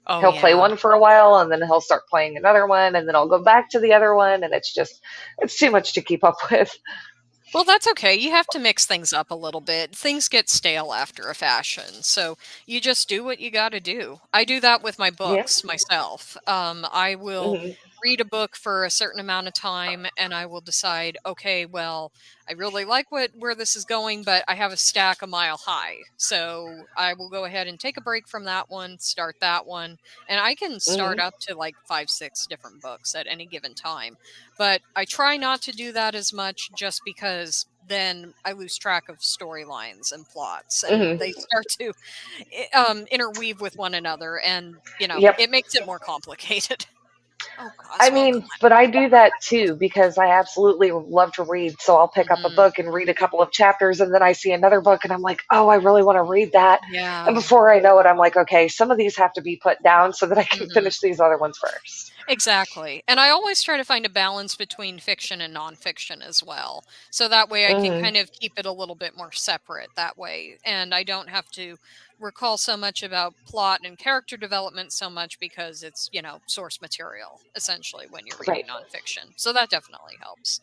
[SPEAKER 1] Oh
[SPEAKER 2] He'll play
[SPEAKER 1] yeah.
[SPEAKER 2] one for a while and then he'll start playing another one and then I'll go back to the other one and it's too much to keep up with.
[SPEAKER 1] Well, that's okay. You have to mix things up a little bit. Things get stale after a fashion. So you just do what you got to do. I do that with my
[SPEAKER 2] Yeah.
[SPEAKER 1] books myself. I will
[SPEAKER 2] Hmm.
[SPEAKER 1] read a book for a certain amount of time and I will decide, okay, well, I really like where this is going, but I have a stack a mile high. So I will go ahead and take a break from that one, start that one, and I can start
[SPEAKER 2] Hmm.
[SPEAKER 1] up to like 5, 6 different books at any given time. But I try not to do that as much just because then I lose track of storylines and plots and
[SPEAKER 2] Hmm.
[SPEAKER 1] they start to interweave with one another and,
[SPEAKER 2] Yep.
[SPEAKER 1] it makes it more complicated. Oh,
[SPEAKER 2] I
[SPEAKER 1] Cosmo,
[SPEAKER 2] mean,
[SPEAKER 1] come
[SPEAKER 2] but I do that too because I absolutely love to read. So I'll
[SPEAKER 1] on.
[SPEAKER 2] pick up a
[SPEAKER 1] Mhm.
[SPEAKER 2] book and read a couple of chapters, and then I see another book, and I'm like, oh, I really want to read that. And
[SPEAKER 1] Yeah.
[SPEAKER 2] before I know it, I'm like, okay, some of these have to be put down so that I can
[SPEAKER 1] Mhm.
[SPEAKER 2] finish these other ones first.
[SPEAKER 1] Exactly. And I always try to find a balance between fiction and nonfiction as well. So that way I can
[SPEAKER 2] Hmm.
[SPEAKER 1] kind of keep it a little bit more separate that way. And I don't have to recall so much about plot and character development so much because it's, source material essentially when you're
[SPEAKER 2] Right.
[SPEAKER 1] reading nonfiction. So that definitely helps.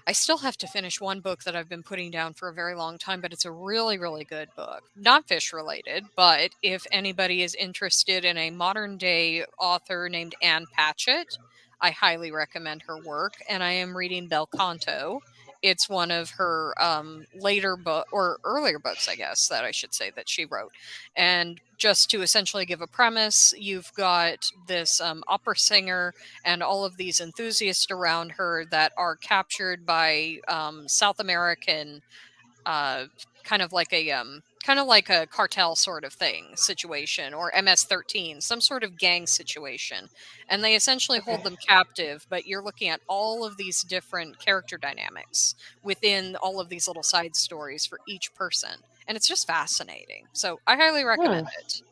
[SPEAKER 1] I still have to finish one book that I've been putting down for a very long time, but it's a really, really good book. Not fish related, but if anybody is interested in a modern day author named Anne Patchett, I highly recommend her work. And I am reading Bel Canto. It's one of her later book or earlier books, I guess that I should say that she wrote. And just to essentially give a premise, you've got this opera singer and all of these enthusiasts around her that are captured by South American, uh, kind of like a cartel sort of thing situation, or MS-13, some sort of gang situation, and they essentially
[SPEAKER 2] Okay.
[SPEAKER 1] hold them captive. But you're looking at all of these different character dynamics within all of these little side stories for each person, and it's just fascinating. So I highly
[SPEAKER 2] Hmm.
[SPEAKER 1] recommend it.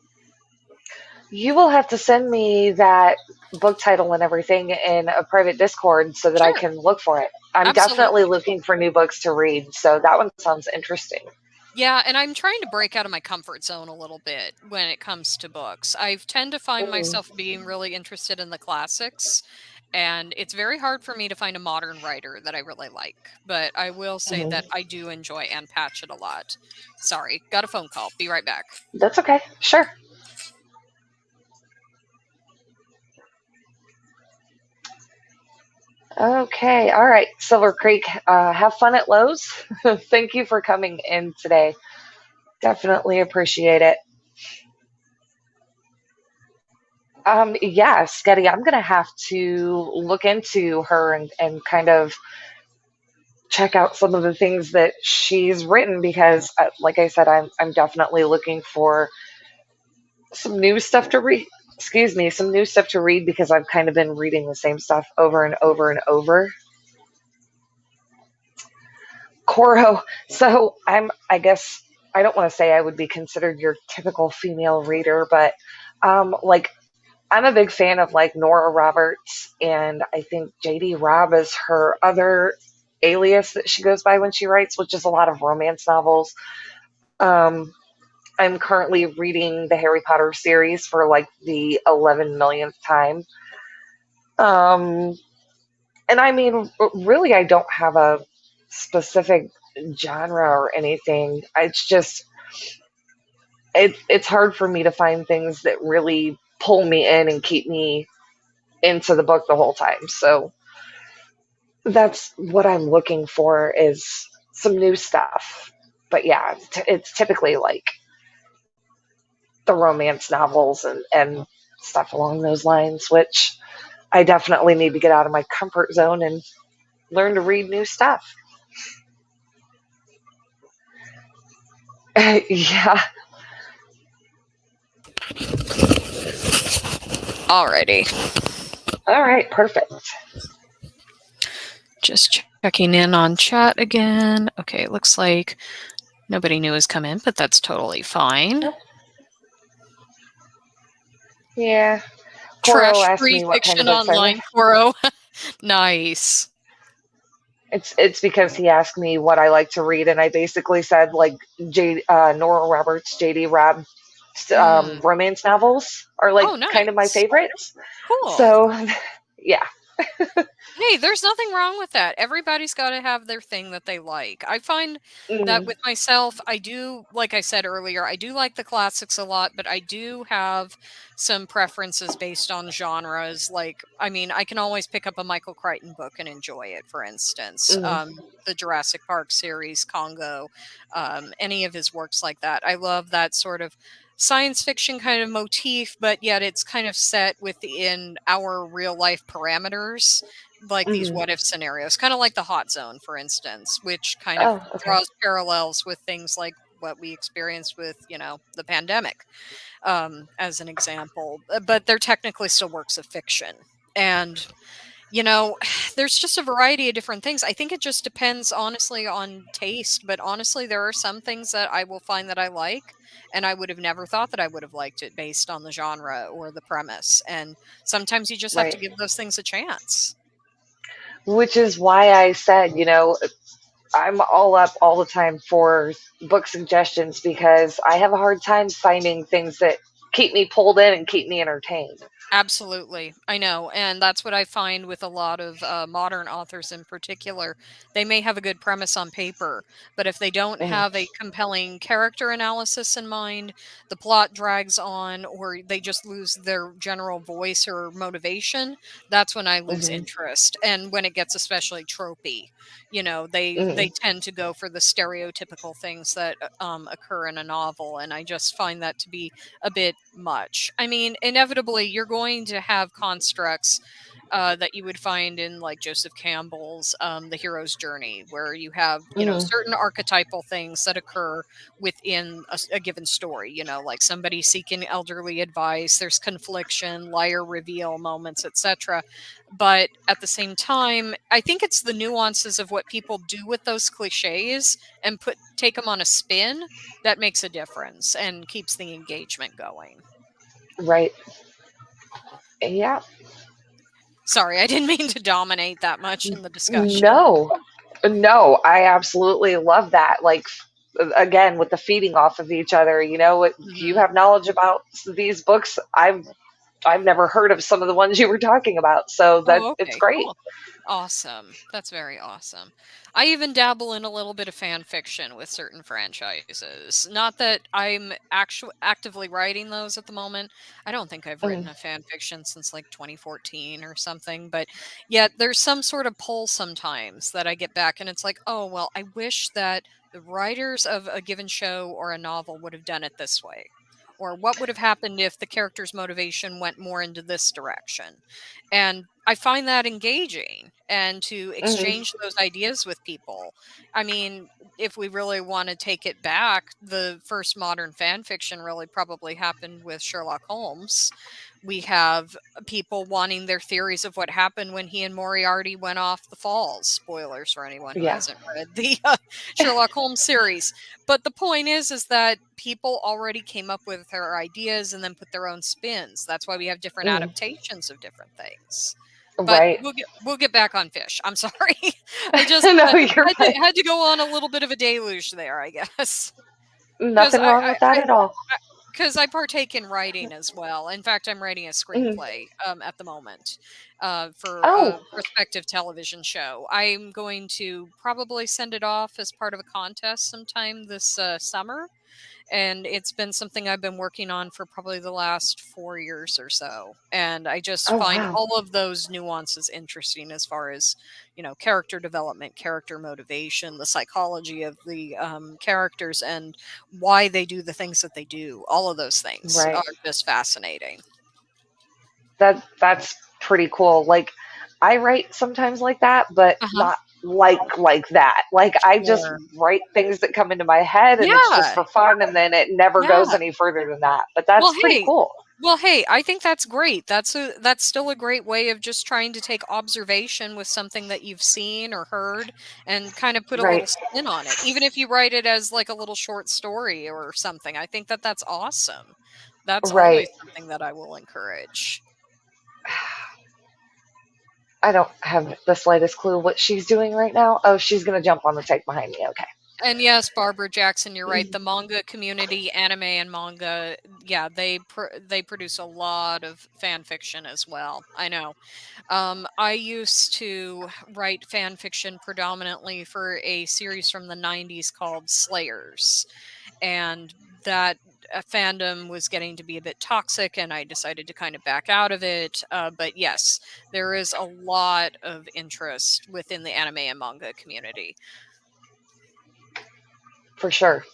[SPEAKER 2] You will have to send me that book title and everything in a private Discord so that I
[SPEAKER 1] Sure,
[SPEAKER 2] can look for it. I'm definitely
[SPEAKER 1] absolutely.
[SPEAKER 2] looking for new books to read, so that one sounds interesting.
[SPEAKER 1] Yeah, and I'm trying to break out of my comfort zone a little bit when it comes to books. I tend to find
[SPEAKER 2] Mm.
[SPEAKER 1] myself being really interested in the classics, and it's very hard for me to find a modern writer that I really like. But I will say that
[SPEAKER 2] Hmm.
[SPEAKER 1] I do enjoy Anne Patchett a lot. Sorry, got a phone call. Be right back.
[SPEAKER 2] That's okay. Sure. Okay. All right. Silver Creek, have fun at Lowe's. Thank you for coming in today. Definitely appreciate it. Yeah, Sketty, I'm going to have to look into her and kind of check out some of the things that she's written because, like I said, I'm definitely looking for some new stuff to read. Excuse me, some new stuff to read because I've kind of been reading the same stuff over and over and over. Coro. So I guess I don't want to say I would be considered your typical female reader, but like I'm a big fan of like Nora Roberts, and I think JD Robb is her other alias that she goes by when she writes, which is a lot of romance novels. Um, I'm currently reading the Harry Potter series for like the 11 millionth time. Um, and I mean, really, I don't have a specific genre or anything. It's just it's hard for me to find things that really pull me in and keep me into the book the whole time. So that's what I'm looking for is some new stuff. But yeah, it's typically like the romance novels and stuff along those lines, which I definitely need to get out of my comfort zone and learn to read new stuff. Yeah.
[SPEAKER 1] Alrighty.
[SPEAKER 2] All right. Perfect.
[SPEAKER 1] Just checking in on chat again. Okay, it looks like nobody new has come in, but that's totally fine.
[SPEAKER 2] Nope. Yeah. Coro
[SPEAKER 1] Trash
[SPEAKER 2] asked
[SPEAKER 1] free
[SPEAKER 2] me what kind of
[SPEAKER 1] fiction
[SPEAKER 2] books I like.
[SPEAKER 1] online, Quoro. Nice.
[SPEAKER 2] It's because he asked me what I like to read, and I basically said like Nora Roberts, J.D. Robb
[SPEAKER 1] Mm.
[SPEAKER 2] romance novels are like
[SPEAKER 1] Oh,
[SPEAKER 2] kind of my
[SPEAKER 1] nice.
[SPEAKER 2] favorites.
[SPEAKER 1] Cool.
[SPEAKER 2] So, yeah.
[SPEAKER 1] Hey, there's nothing wrong with that. Everybody's got to have their thing that they like. I find that
[SPEAKER 2] Mm,
[SPEAKER 1] with myself, I do, like I said earlier, I do like the classics a lot, but I do have some preferences based on genres. Like, I mean, I can always pick up a Michael Crichton book and enjoy it, for instance.
[SPEAKER 2] mm,
[SPEAKER 1] The Jurassic Park series, Congo, any of his works like that. I love that sort of science fiction kind of motif, but yet it's kind of set within our real life parameters, like these
[SPEAKER 2] mm.
[SPEAKER 1] what if scenarios, kind of like the hot zone, for instance, which kind of
[SPEAKER 2] Oh, okay.
[SPEAKER 1] draws parallels with things like what we experienced with, the pandemic, as an example. But they're technically still works of fiction. And there's just a variety of different things. I think it just depends, honestly, on taste. But honestly, there are some things that I will find that I like, and I would have never thought that I would have liked it based on the genre or the premise. And sometimes you just have to
[SPEAKER 2] Right.
[SPEAKER 1] give those things a chance.
[SPEAKER 2] Which is why I said, I'm all up all the time for book suggestions because I have a hard time finding things that keep me pulled in and keep me entertained.
[SPEAKER 1] Absolutely. I know. And that's what I find with a lot of modern authors in particular. They may have a good premise on paper, but if they don't
[SPEAKER 2] Mm,
[SPEAKER 1] have a compelling character analysis in mind, the plot drags on, or they just lose their general voice or motivation, that's when I lose
[SPEAKER 2] hmm
[SPEAKER 1] interest. And when it gets especially tropey, they
[SPEAKER 2] mm,
[SPEAKER 1] tend to go for the stereotypical things that occur in a novel. And I just find that to be a bit much. I mean, inevitably, you're going to have constructs that you would find in like Joseph Campbell's The Hero's Journey, where you have,
[SPEAKER 2] mm,
[SPEAKER 1] certain archetypal things that occur within a given story, like somebody seeking elderly advice, there's confliction, liar reveal moments, etc. But at the same time, I think it's the nuances of what people do with those cliches and take them on a spin that makes a difference and keeps the engagement going.
[SPEAKER 2] right. Yeah.
[SPEAKER 1] Sorry, I didn't mean to dominate that much in the discussion.
[SPEAKER 2] No, no, I absolutely love that. Like, again, with the feeding off of each other, you
[SPEAKER 1] Mhm.
[SPEAKER 2] have knowledge about these books. I've never heard of some of the ones you were talking about, so that
[SPEAKER 1] Oh,
[SPEAKER 2] it's
[SPEAKER 1] okay,
[SPEAKER 2] great.
[SPEAKER 1] cool. Awesome. That's very awesome. I even dabble in a little bit of fan fiction with certain franchises. Not that I'm actively writing those at the moment. I don't think I've
[SPEAKER 2] Mm,
[SPEAKER 1] written a fan fiction since like 2014 or something, but yet there's some sort of pull sometimes that I get back and it's like, "Oh, well, I wish that the writers of a given show or a novel would have done it this way." Or what would have happened if the character's motivation went more into this direction? And I find that engaging and to
[SPEAKER 2] mm,
[SPEAKER 1] exchange those ideas with people. I mean, if we really want to take it back, the first modern fan fiction really probably happened with Sherlock Holmes. We have people wanting their theories of what happened when he and Moriarty went off the falls. Spoilers for anyone who
[SPEAKER 2] yeah.
[SPEAKER 1] hasn't read the Sherlock Holmes series. But the point is that people already came up with their ideas and then put their own spins. That's why we have different
[SPEAKER 2] Mm,
[SPEAKER 1] adaptations of different things. But
[SPEAKER 2] right.
[SPEAKER 1] we'll get back on fish. I'm sorry. I just
[SPEAKER 2] No, you're
[SPEAKER 1] had
[SPEAKER 2] fine.
[SPEAKER 1] to had to go on a little bit of a deluge there, I guess, because
[SPEAKER 2] Nothing wrong with that at all.
[SPEAKER 1] because I partake in writing as well. In fact, I'm writing a
[SPEAKER 2] Mm.
[SPEAKER 1] screenplay at the moment for
[SPEAKER 2] Oh,
[SPEAKER 1] a prospective television show. I'm going to probably send it off as part of a contest sometime this summer, and it's been something I've been working on for probably the last 4 years or so. And I just
[SPEAKER 2] oh
[SPEAKER 1] find
[SPEAKER 2] wow.
[SPEAKER 1] all of those nuances interesting as far as, character development, character motivation, the psychology of the characters, and why they do the things that they do. All of those things are
[SPEAKER 2] Right.
[SPEAKER 1] just fascinating.
[SPEAKER 2] That's pretty cool. Like I write sometimes like that, but
[SPEAKER 1] Uh huh.
[SPEAKER 2] not like that. Like I just
[SPEAKER 1] Sure.
[SPEAKER 2] write things that come into my head and it's just
[SPEAKER 1] Yeah.
[SPEAKER 2] for fun and then it never goes
[SPEAKER 1] Yeah.
[SPEAKER 2] any further than that. But
[SPEAKER 1] Well,
[SPEAKER 2] that's pretty
[SPEAKER 1] hey,
[SPEAKER 2] cool.
[SPEAKER 1] I think that's great. That's still a great way of just trying to take observation with something that you've seen or heard and kind of put a little
[SPEAKER 2] Right.
[SPEAKER 1] spin on it. Even if you write it as like a little short story or something. I think that that's awesome. That's
[SPEAKER 2] Right.
[SPEAKER 1] always something that I will encourage.
[SPEAKER 2] I don't have the slightest clue what she's doing right now. Oh, she's gonna jump on the tank behind me. Okay.
[SPEAKER 1] And yes, Barbara Jackson, you're right. The manga community, anime and manga, yeah, they produce a lot of fan fiction as well. I know. I used to write fan fiction predominantly for a series from the 90s called Slayers, and that fandom was getting to be a bit toxic, and I decided to kind of back out of it. But yes, there is a lot of interest within the anime and manga community.
[SPEAKER 2] For sure.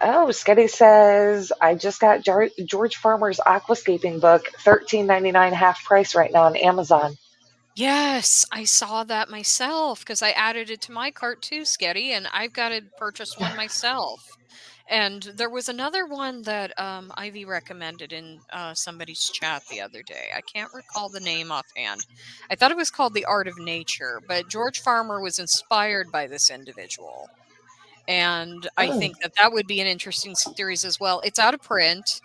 [SPEAKER 2] Oh, Sketty says I just got George Farmer's aquascaping book, 13.99 half price right now on Amazon.
[SPEAKER 1] Yes, I saw that myself because I added it to my cart too, Sketty, and I've got to purchase one myself. And there was another one that Ivy recommended in somebody's chat the other day. I can't recall the name offhand. I thought it was called The Art of Nature, but George Farmer was inspired by this individual. And I
[SPEAKER 2] Oh,
[SPEAKER 1] think that that would be an interesting series as well. It's out of print,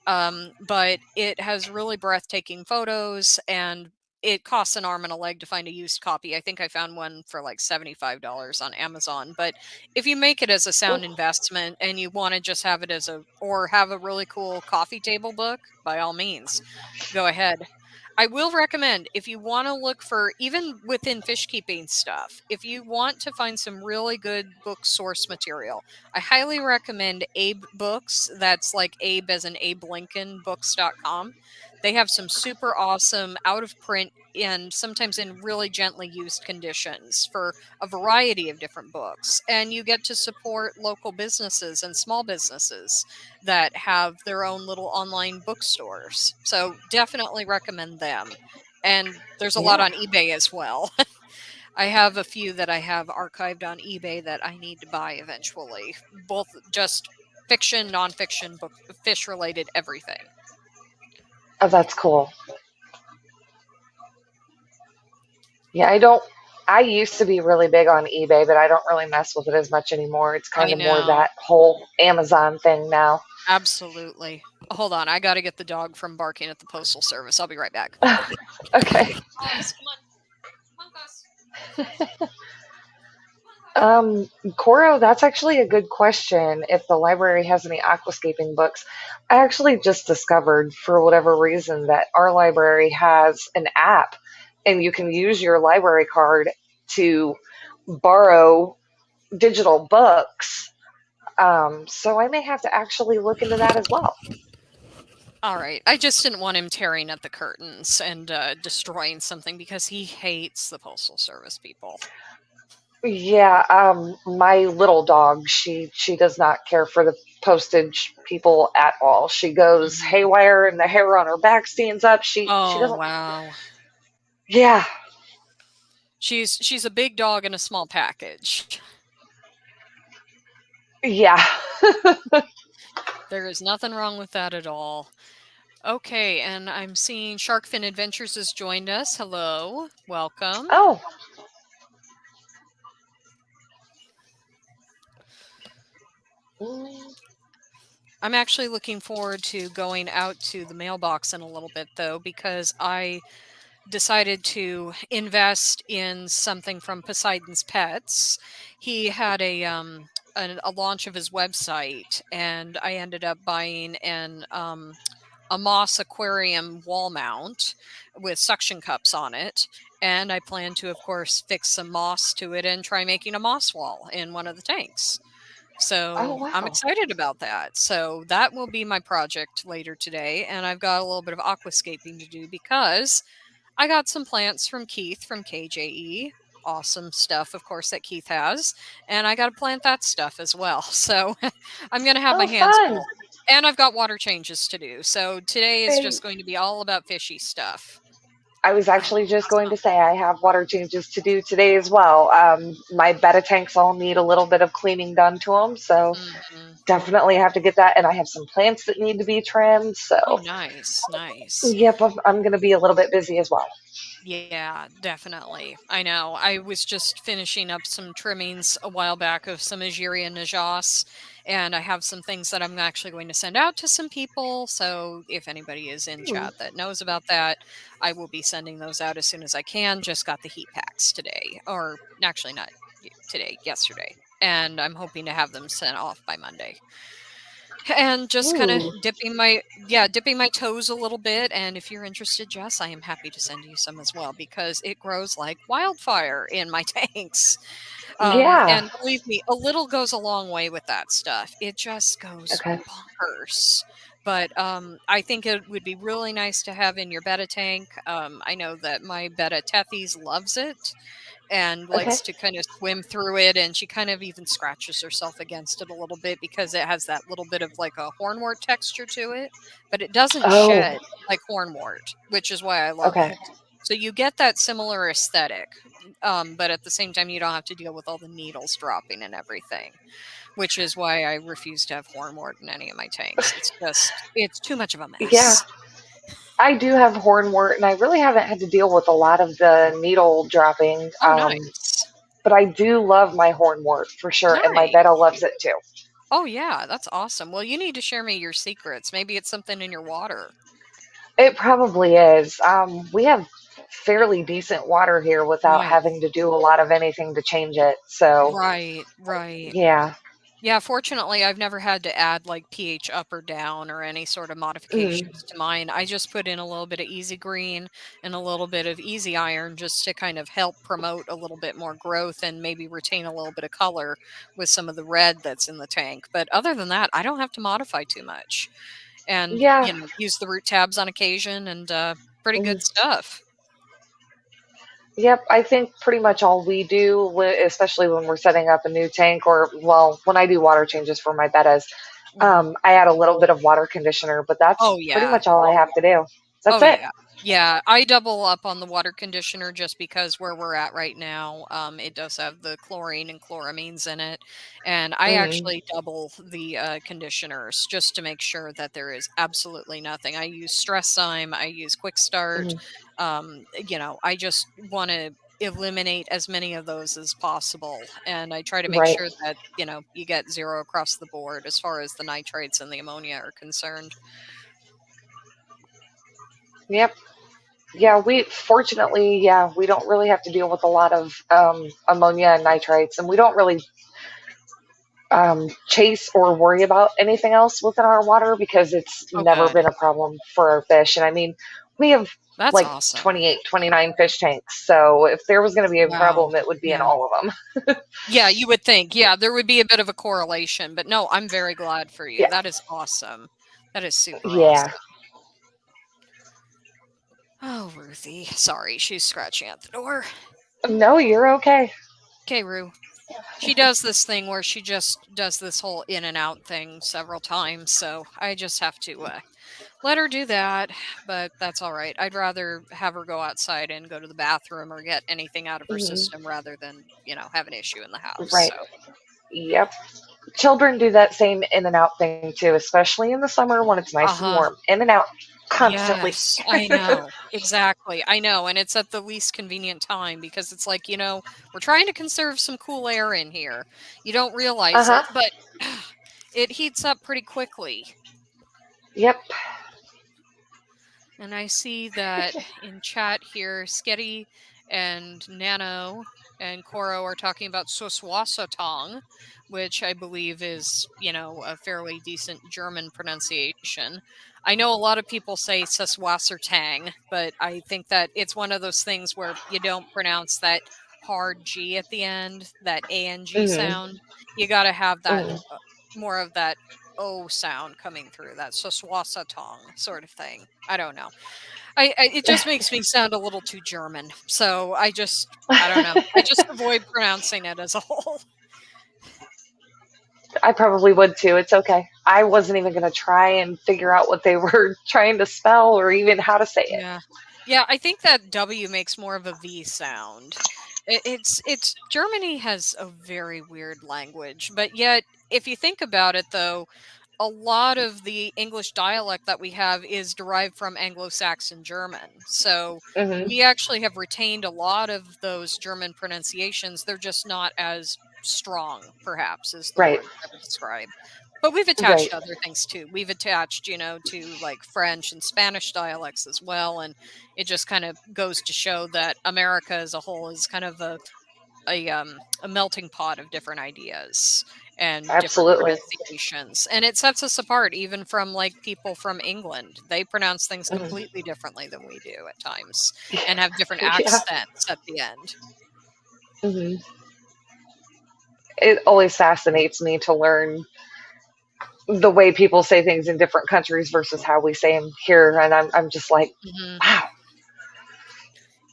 [SPEAKER 1] but it has really breathtaking photos, and it costs an arm and a leg to find a used copy. I think I found one for like $75 on Amazon. But if you make it as a sound investment and you want to just have it as a, or have a really cool coffee table book, by all means, go ahead. I will recommend, if you want to look for, even within fish keeping stuff, if you want to find some really good book source material, I highly recommend Abe Books. That's like Abe as in Abe Lincoln books.com. They have some super awesome out of print and sometimes in really gently used conditions for a variety of different books. And you get to support local businesses and small businesses that have their own little online bookstores. So definitely recommend them. And there's a lot
[SPEAKER 2] yeah.
[SPEAKER 1] on eBay as well. I have a few that I have archived on eBay that I need to buy eventually, both just fiction, nonfiction, book, fish related, everything.
[SPEAKER 2] Oh, that's cool. Yeah, I don't. I used to be really big on eBay, but I don't really mess with it as much anymore. It's kind
[SPEAKER 1] I
[SPEAKER 2] of more
[SPEAKER 1] know.
[SPEAKER 2] that whole Amazon thing now.
[SPEAKER 1] Absolutely. Hold on. I got to get the dog from barking at the postal service. I'll be right back.
[SPEAKER 2] Okay.
[SPEAKER 1] Gus, come on. Come on, Gus.
[SPEAKER 2] Coro, that's actually a good question. If the library has any aquascaping books, I actually just discovered for whatever reason that our library has an app, and you can use your library card to borrow digital books. So I may have to actually look into that as well.
[SPEAKER 1] All right. I just didn't want him tearing at the curtains and destroying something because he hates the postal service people.
[SPEAKER 2] Yeah, my little dog, she does not care for the postage people at all. She goes
[SPEAKER 1] Mhm.
[SPEAKER 2] haywire and the hair on her back stands up. She
[SPEAKER 1] Oh
[SPEAKER 2] doesn't.
[SPEAKER 1] wow.
[SPEAKER 2] Yeah,
[SPEAKER 1] She's a big dog in a small package.
[SPEAKER 2] yeah.
[SPEAKER 1] There is nothing wrong with that at all. Okay, and I'm seeing Sharkfin Adventures has joined us. Hello. Welcome.
[SPEAKER 2] Oh, mm,
[SPEAKER 1] I'm actually looking forward to going out to the mailbox in a little bit though because I decided to invest in something from Poseidon's Pets. He had a launch of his website, and I ended up buying an a moss aquarium wall mount with suction cups on it. And I plan to, of course, fix some moss to it and try making a moss wall in one of the tanks.
[SPEAKER 2] oh
[SPEAKER 1] So I'm
[SPEAKER 2] wow.
[SPEAKER 1] excited about that. So that will be my project later today. And I've got a little bit of aquascaping to do because I got some plants from Keith from KJE. Awesome stuff, of course, that Keith has. And I got to plant that stuff as well. So I'm going to have my
[SPEAKER 2] Oh,
[SPEAKER 1] hands
[SPEAKER 2] fun.
[SPEAKER 1] full. And I've got water changes to do. So today is
[SPEAKER 2] Hey,
[SPEAKER 1] just going to be all about fishy stuff.
[SPEAKER 2] I was actually just going to
[SPEAKER 1] Awesome.
[SPEAKER 2] say I have water changes to do today as well. My betta tanks all need a little bit of cleaning done to them, so
[SPEAKER 1] Hmm.
[SPEAKER 2] definitely have to get that. And I have some plants that need to be trimmed.
[SPEAKER 1] Oh,
[SPEAKER 2] So,
[SPEAKER 1] nice. Nice.
[SPEAKER 2] yep, I'm going to be a little bit busy as well.
[SPEAKER 1] Yeah, definitely. I know. I was just finishing up some trimmings a while back of some Algerian Najas, and I have some things that I'm actually going to send out to some people. So if anybody is in
[SPEAKER 2] Hmm.
[SPEAKER 1] chat that knows about that, I will be sending those out as soon as I can. Just got the heat packs today, or actually not today, yesterday. And I'm hoping to have them sent off by Monday. And just kind of
[SPEAKER 2] Ooh.
[SPEAKER 1] dipping my toes a little bit. And if you're interested, Jess, I am happy to send you some as well because it grows like wildfire in my tanks.
[SPEAKER 2] Yeah.
[SPEAKER 1] And believe me, a little goes a long way with that stuff. It just goes
[SPEAKER 2] Okay.
[SPEAKER 1] bonkers. But I think it would be really nice to have in your betta tank. I know that my betta Tethys loves it and
[SPEAKER 2] Okay.
[SPEAKER 1] likes to kind of swim through it, and she kind of even scratches herself against it a little bit because it has that little bit of like a hornwort texture to it, but it doesn't
[SPEAKER 2] Oh.
[SPEAKER 1] shed like hornwort, which is why I love
[SPEAKER 2] Okay.
[SPEAKER 1] it. So you get that similar aesthetic, but at the same time you don't have to deal with all the needles dropping and everything, which is why I refuse to have hornwort in any of my tanks. It's too much of a
[SPEAKER 2] Yeah.
[SPEAKER 1] mess.
[SPEAKER 2] I do have hornwort, and I really haven't had to deal with a lot of the needle dropping.
[SPEAKER 1] Oh, nice.
[SPEAKER 2] But I do love my hornwort for sure, and my betta
[SPEAKER 1] Nice.
[SPEAKER 2] loves it too.
[SPEAKER 1] Oh, yeah, that's awesome. Well, you need to share me your secrets. Maybe it's something in your water.
[SPEAKER 2] It probably is. We have fairly decent water here without
[SPEAKER 1] Nice.
[SPEAKER 2] having to do a lot of anything to change it. So,
[SPEAKER 1] Right, right.
[SPEAKER 2] yeah.
[SPEAKER 1] Yeah, fortunately, I've never had to add like pH up or down or any sort of
[SPEAKER 2] Mm,
[SPEAKER 1] modifications to mine. I just put in a little bit of easy green and a little bit of easy iron just to kind of help promote a little bit more growth and maybe retain a little bit of color with some of the red that's in the tank. But other than that, I don't have to modify too much. And,
[SPEAKER 2] yeah.
[SPEAKER 1] use the root tabs on occasion and pretty
[SPEAKER 2] Mhm.
[SPEAKER 1] good stuff.
[SPEAKER 2] Yep, I think pretty much all we do, especially when we're setting up a new tank, or well, when I do water changes for my bettas,
[SPEAKER 1] Mhm.
[SPEAKER 2] I add a little bit of water conditioner, but that's
[SPEAKER 1] Oh,
[SPEAKER 2] pretty
[SPEAKER 1] yeah.
[SPEAKER 2] much all I have to do. That's
[SPEAKER 1] Oh,
[SPEAKER 2] it.
[SPEAKER 1] yeah. Yeah, I double up on the water conditioner just because where we're at right now, it does have the chlorine and chloramines in it, and I
[SPEAKER 2] Hmm.
[SPEAKER 1] actually double the, conditioners just to make sure that there is absolutely nothing. I use Stress Zyme, I use Quick Start,
[SPEAKER 2] Hmm.
[SPEAKER 1] I just wanna eliminate as many of those as possible, and I try to make
[SPEAKER 2] Right.
[SPEAKER 1] sure that, you get 0 across the board as far as the nitrates and the ammonia are concerned.
[SPEAKER 2] Yep. Yeah, we fortunately, yeah, we don't really have to deal with a lot of ammonia and nitrites, and we don't really chase or worry about anything else within our water because it's
[SPEAKER 1] Oh,
[SPEAKER 2] never
[SPEAKER 1] good.
[SPEAKER 2] been a problem for our fish. And I mean, we have
[SPEAKER 1] That's
[SPEAKER 2] like
[SPEAKER 1] awesome.
[SPEAKER 2] 28, 29 fish tanks. So if there was going to be a
[SPEAKER 1] Wow.
[SPEAKER 2] problem, it would be in
[SPEAKER 1] Yeah.
[SPEAKER 2] all of them.
[SPEAKER 1] Yeah, you would think. Yeah, there would be a bit of a correlation, but no, I'm very glad for you.
[SPEAKER 2] Yeah.
[SPEAKER 1] That is awesome. That is super
[SPEAKER 2] Yeah.
[SPEAKER 1] awesome. Oh, Ruthie. Sorry, she's scratching at the door.
[SPEAKER 2] No, you're okay.
[SPEAKER 1] Okay, Rue. She does this thing where she just does this whole in and out thing several times, so I just have to let her do that, but that's all right. I'd rather have her go outside and go to the bathroom or get anything out of her
[SPEAKER 2] Mhm.
[SPEAKER 1] system rather than, have an issue in the house.
[SPEAKER 2] Right.
[SPEAKER 1] So,
[SPEAKER 2] Yep. Children do that same in and out thing too, especially in the summer when it's nice and
[SPEAKER 1] uh-huh.
[SPEAKER 2] warm. In and out constantly.
[SPEAKER 1] Yes, I know. Exactly. I know. And it's at the least convenient time because it's like, we're trying to conserve some cool air in here. You don't
[SPEAKER 2] Uh
[SPEAKER 1] realize
[SPEAKER 2] huh.
[SPEAKER 1] it, but it heats up pretty quickly.
[SPEAKER 2] Yep.
[SPEAKER 1] And I see that in chat here, Sketty and Nano and Koro are talking about Soswasotong, which I believe is, a fairly decent German pronunciation. I know a lot of people say Soswassertang, but I think that it's one of those things where you don't pronounce that hard G at the end, that ANG
[SPEAKER 2] Hmm.
[SPEAKER 1] sound. You got to have that
[SPEAKER 2] Hmm.
[SPEAKER 1] more of that O sound coming through, that Soswasatong sort of thing. I don't know. It just makes me sound a little too German. So I don't know. I just avoid pronouncing it as a whole.
[SPEAKER 2] I probably would too. It's okay. I wasn't even going to try and figure out what they were trying to spell or even how to say it.
[SPEAKER 1] Yeah. Yeah, I think that W makes more of a V sound. It's Germany has a very weird language, but yet if you think about it though, a lot of the English dialect that we have is derived from Anglo-Saxon German. So
[SPEAKER 2] Hmm.
[SPEAKER 1] we actually have retained a lot of those German pronunciations. They're just not as strong, perhaps, is the
[SPEAKER 2] Right.
[SPEAKER 1] word I would describe. But we've
[SPEAKER 2] Right.
[SPEAKER 1] attached other things too. We've attached, to like French and Spanish dialects as well. And it just kind of goes to show that America as a whole is kind of a melting pot of different ideas and different
[SPEAKER 2] Absolutely.
[SPEAKER 1] pronunciations, and it sets us apart even from like people from England. They pronounce things
[SPEAKER 2] Hmm.
[SPEAKER 1] completely differently than we do at times and have different
[SPEAKER 2] Yeah.
[SPEAKER 1] accents at the end.
[SPEAKER 2] Hmm. It always fascinates me to learn the way people say things in different countries versus how we say them here, and I'm just like,
[SPEAKER 1] Mhm.
[SPEAKER 2] wow.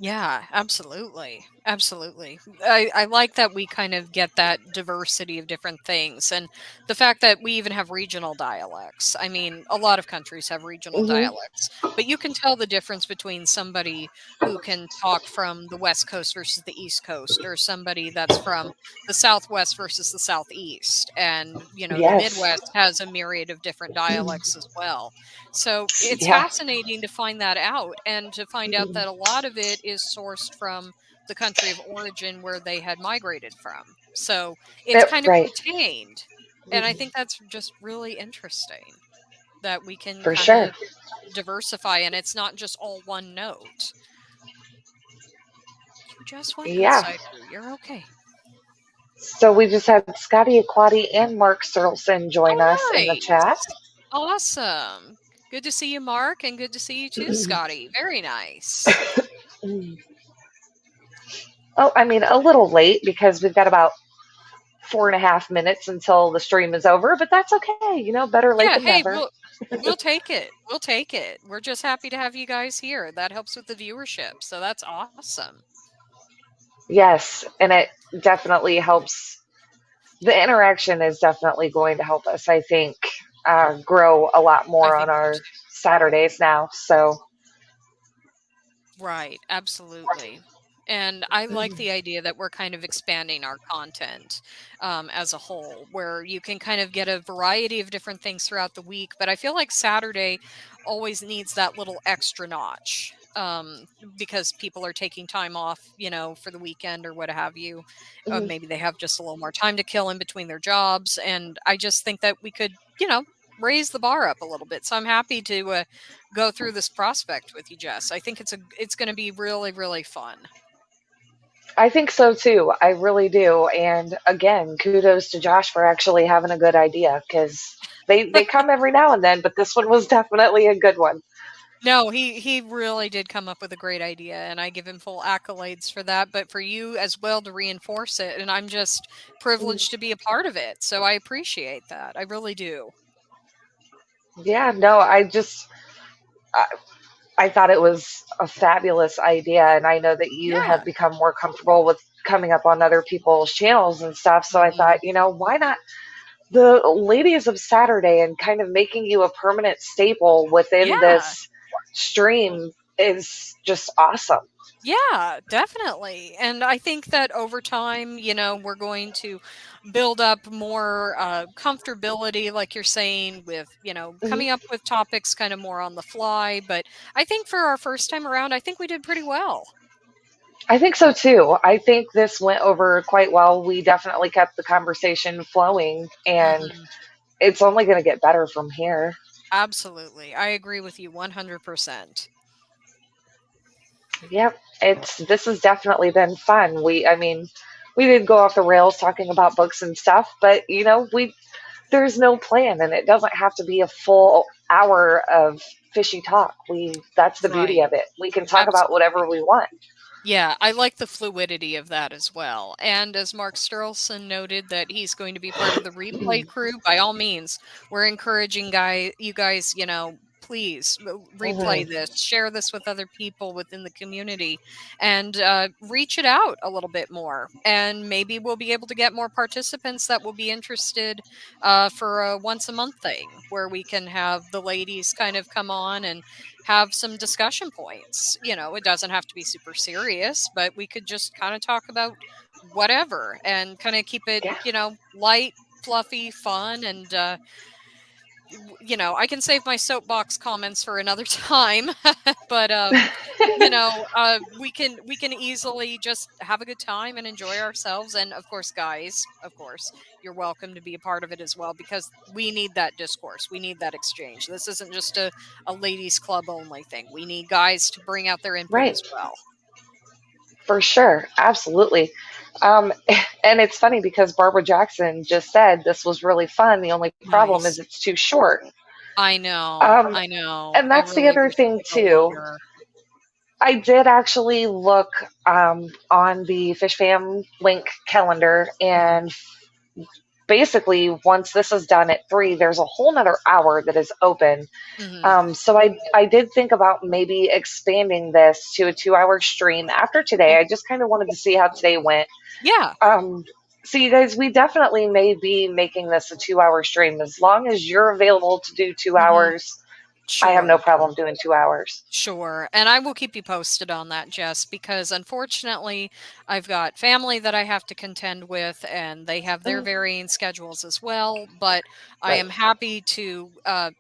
[SPEAKER 1] Yeah, absolutely. Absolutely. I like that we kind of get that diversity of different things. And the fact that we even have regional dialects. I mean, a lot of countries have regional
[SPEAKER 2] Hmm.
[SPEAKER 1] dialects, but you can tell the difference between somebody who can talk from the West Coast versus the East Coast, or somebody that's from the Southwest versus the Southeast. And, the
[SPEAKER 2] Yes.
[SPEAKER 1] Midwest has a myriad of different dialects as well. So it's
[SPEAKER 2] Yeah.
[SPEAKER 1] fascinating to find that out and to find out that a lot of it is sourced from the country of origin where they had migrated from. So it's
[SPEAKER 2] Yep,
[SPEAKER 1] kind of
[SPEAKER 2] right.
[SPEAKER 1] retained. And I think that's just really interesting that we can
[SPEAKER 2] For
[SPEAKER 1] kind
[SPEAKER 2] sure.
[SPEAKER 1] of diversify and it's not just all one note. You just went
[SPEAKER 2] Yeah.
[SPEAKER 1] inside. You're okay.
[SPEAKER 2] So we just had Scotty Aquati and Mark Serlson join us
[SPEAKER 1] Oh,
[SPEAKER 2] in the chat.
[SPEAKER 1] nice. Awesome. Good to see you, Mark, and good to see you too, Scotty. Very nice.
[SPEAKER 2] Oh, I mean, a little late because we've got about 4.5 minutes until the stream is over, but that's okay. Better late
[SPEAKER 1] Yeah,
[SPEAKER 2] than
[SPEAKER 1] hey,
[SPEAKER 2] never.
[SPEAKER 1] we'll take it. We'll take it. We're just happy to have you guys here. That helps with the viewership. So that's awesome.
[SPEAKER 2] Yes, and it definitely helps. The interaction is definitely going to help us, I think, grow a lot
[SPEAKER 1] I
[SPEAKER 2] more on
[SPEAKER 1] think so
[SPEAKER 2] our
[SPEAKER 1] too.
[SPEAKER 2] Saturdays now. So,
[SPEAKER 1] Right, absolutely. And I like
[SPEAKER 2] mhm,
[SPEAKER 1] the idea that we're kind of expanding our content as a whole, where you can kind of get a variety of different things throughout the week. But I feel like Saturday always needs that little extra notch because people are taking time off, for the weekend or what have you.
[SPEAKER 2] mhm.
[SPEAKER 1] Maybe they have just a little more time to kill in between their jobs. And I just think that we could, raise the bar up a little bit. So I'm happy to go through this prospect with you, Jess. I think it's going to be really, really fun.
[SPEAKER 2] I think so too. I really do. And again, kudos to Josh for actually having a good idea because they come every now and then, but this one was definitely a good one.
[SPEAKER 1] No, he really did come up with a great idea, and I give him full accolades for that. But for you as well to reinforce it, and I'm just privileged to be a part of it. So I appreciate that. I really do.
[SPEAKER 2] Yeah, no, I, I thought it was a fabulous idea. And I know that you have
[SPEAKER 1] Yeah.
[SPEAKER 2] become more comfortable with coming up on other people's channels and stuff. So I
[SPEAKER 1] Hmm.
[SPEAKER 2] thought, why not the ladies of Saturday and kind of making you a permanent staple within
[SPEAKER 1] Yeah.
[SPEAKER 2] this stream is just awesome.
[SPEAKER 1] Yeah, definitely. And I think that over time, we're going to build up more comfortability, like you're saying, with,
[SPEAKER 2] Mhm.
[SPEAKER 1] coming up with topics kind of more on the fly. But I think for our first time around, I think we did pretty well.
[SPEAKER 2] I think so too. I think this went over quite well. We definitely kept the conversation flowing, and
[SPEAKER 1] Hmm.
[SPEAKER 2] it's only going to get better from here.
[SPEAKER 1] Absolutely. I agree with you 100%.
[SPEAKER 2] Yep, this has definitely been fun. I mean, we did go off the rails talking about books and stuff, but we there's no plan, and it doesn't have to be a full hour of fishy talk. That's the beauty
[SPEAKER 1] Right.
[SPEAKER 2] of it. We can talk about
[SPEAKER 1] Absolutely.
[SPEAKER 2] whatever we want.
[SPEAKER 1] Yeah, I like the fluidity of that as well. And as Mark Sterlson noted that he's going to be part of the replay crew, by all means, we're encouraging you guys, please replay
[SPEAKER 2] Mhm.
[SPEAKER 1] this, share this with other people within the community, and reach it out a little bit more. And maybe we'll be able to get more participants that will be interested for a once a month thing where we can have the ladies kind of come on and have some discussion points. It doesn't have to be super serious, but we could just kind of talk about whatever and kind of keep it,
[SPEAKER 2] Yeah.
[SPEAKER 1] light, fluffy, fun, and I can save my soapbox comments for another time, but we can easily just have a good time and enjoy ourselves. And of course, guys, of course, you're welcome to be a part of it as well, because we need that discourse. We need that exchange. This isn't just a ladies club only thing. We need guys to bring out their input
[SPEAKER 2] Right.
[SPEAKER 1] as well.
[SPEAKER 2] For sure. Absolutely. Um, and it's funny because Barbara Jackson just said this was really fun. The only problem is
[SPEAKER 1] Nice.
[SPEAKER 2] it's too short.
[SPEAKER 1] I know.
[SPEAKER 2] Um,
[SPEAKER 1] I know.
[SPEAKER 2] and
[SPEAKER 1] I
[SPEAKER 2] that's the
[SPEAKER 1] really
[SPEAKER 2] other
[SPEAKER 1] wish it
[SPEAKER 2] thing
[SPEAKER 1] would go
[SPEAKER 2] too.
[SPEAKER 1] longer.
[SPEAKER 2] I did actually look on the Fish Fam link calendar,
[SPEAKER 1] Mhm.
[SPEAKER 2] and basically, once this is done at 3, there's a whole nother hour that is open.
[SPEAKER 1] Mhm.
[SPEAKER 2] So I did think about maybe expanding this to a 2-hour stream after today.
[SPEAKER 1] Okay.
[SPEAKER 2] I just kind of wanted to see how today went.
[SPEAKER 1] Yeah.
[SPEAKER 2] Um, so you guys, we definitely may be making this a 2-hour stream. As long as you're available to do two
[SPEAKER 1] Mhm.
[SPEAKER 2] hours, I have no
[SPEAKER 1] Sure.
[SPEAKER 2] problem doing 2 hours.
[SPEAKER 1] Sure. And I will keep you posted on that, Jess, because unfortunately, I've got family that I have to contend with, and they have their
[SPEAKER 2] Mm,
[SPEAKER 1] varying schedules as well. But I
[SPEAKER 2] right.
[SPEAKER 1] am happy to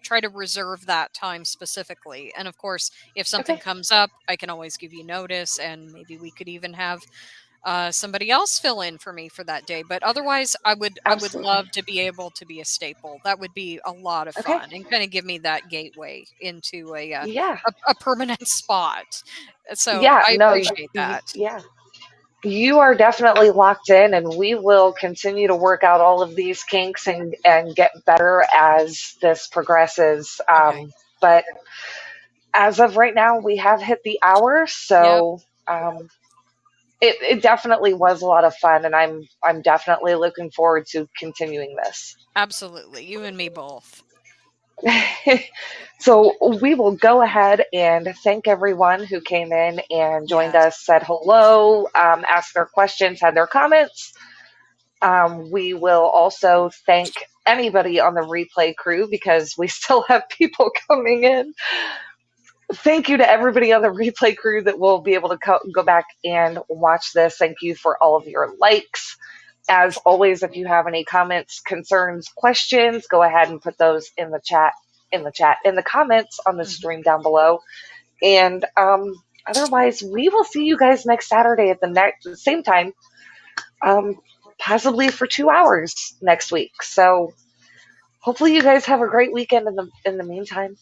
[SPEAKER 1] try to reserve that time specifically. And of course, if something
[SPEAKER 2] Okay.
[SPEAKER 1] comes up, I can always give you notice, and maybe we could even have somebody else fill in for me for that day. But otherwise, I would
[SPEAKER 2] Absolutely.
[SPEAKER 1] love to be able to be a staple. That would be a lot of
[SPEAKER 2] Okay.
[SPEAKER 1] fun and kind of give me that gateway into
[SPEAKER 2] Yeah.
[SPEAKER 1] a permanent spot. So
[SPEAKER 2] Yeah.
[SPEAKER 1] I
[SPEAKER 2] No.
[SPEAKER 1] appreciate that.
[SPEAKER 2] Yeah. You are definitely locked in, and we will continue to work out all of these kinks and get better as this progresses.
[SPEAKER 1] Okay.
[SPEAKER 2] But as of right now, we have hit the hour,
[SPEAKER 1] Yep.
[SPEAKER 2] so it definitely was a lot of fun, and I'm definitely looking forward to continuing this.
[SPEAKER 1] Absolutely. You and me both.
[SPEAKER 2] So we will go ahead and thank everyone who came in and joined
[SPEAKER 1] Yes.
[SPEAKER 2] us, said hello, asked their questions, had their comments. We will also thank anybody on the replay crew because we still have people coming in. Thank you to everybody on the replay crew that will be able to go back and watch this. Thank you for all of your likes. As always, if you have any comments, concerns, questions, go ahead and put those in the chat, in the comments on the
[SPEAKER 1] Mhm.
[SPEAKER 2] stream down below. And otherwise, we will see you guys next Saturday at the same time, um, possibly for 2 hours next week. So hopefully, you guys have a great weekend in the meantime.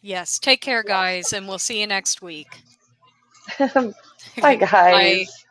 [SPEAKER 1] Yes. Take care, guys, and we'll see you next week.
[SPEAKER 2] Bye,
[SPEAKER 1] Bye.
[SPEAKER 2] guys.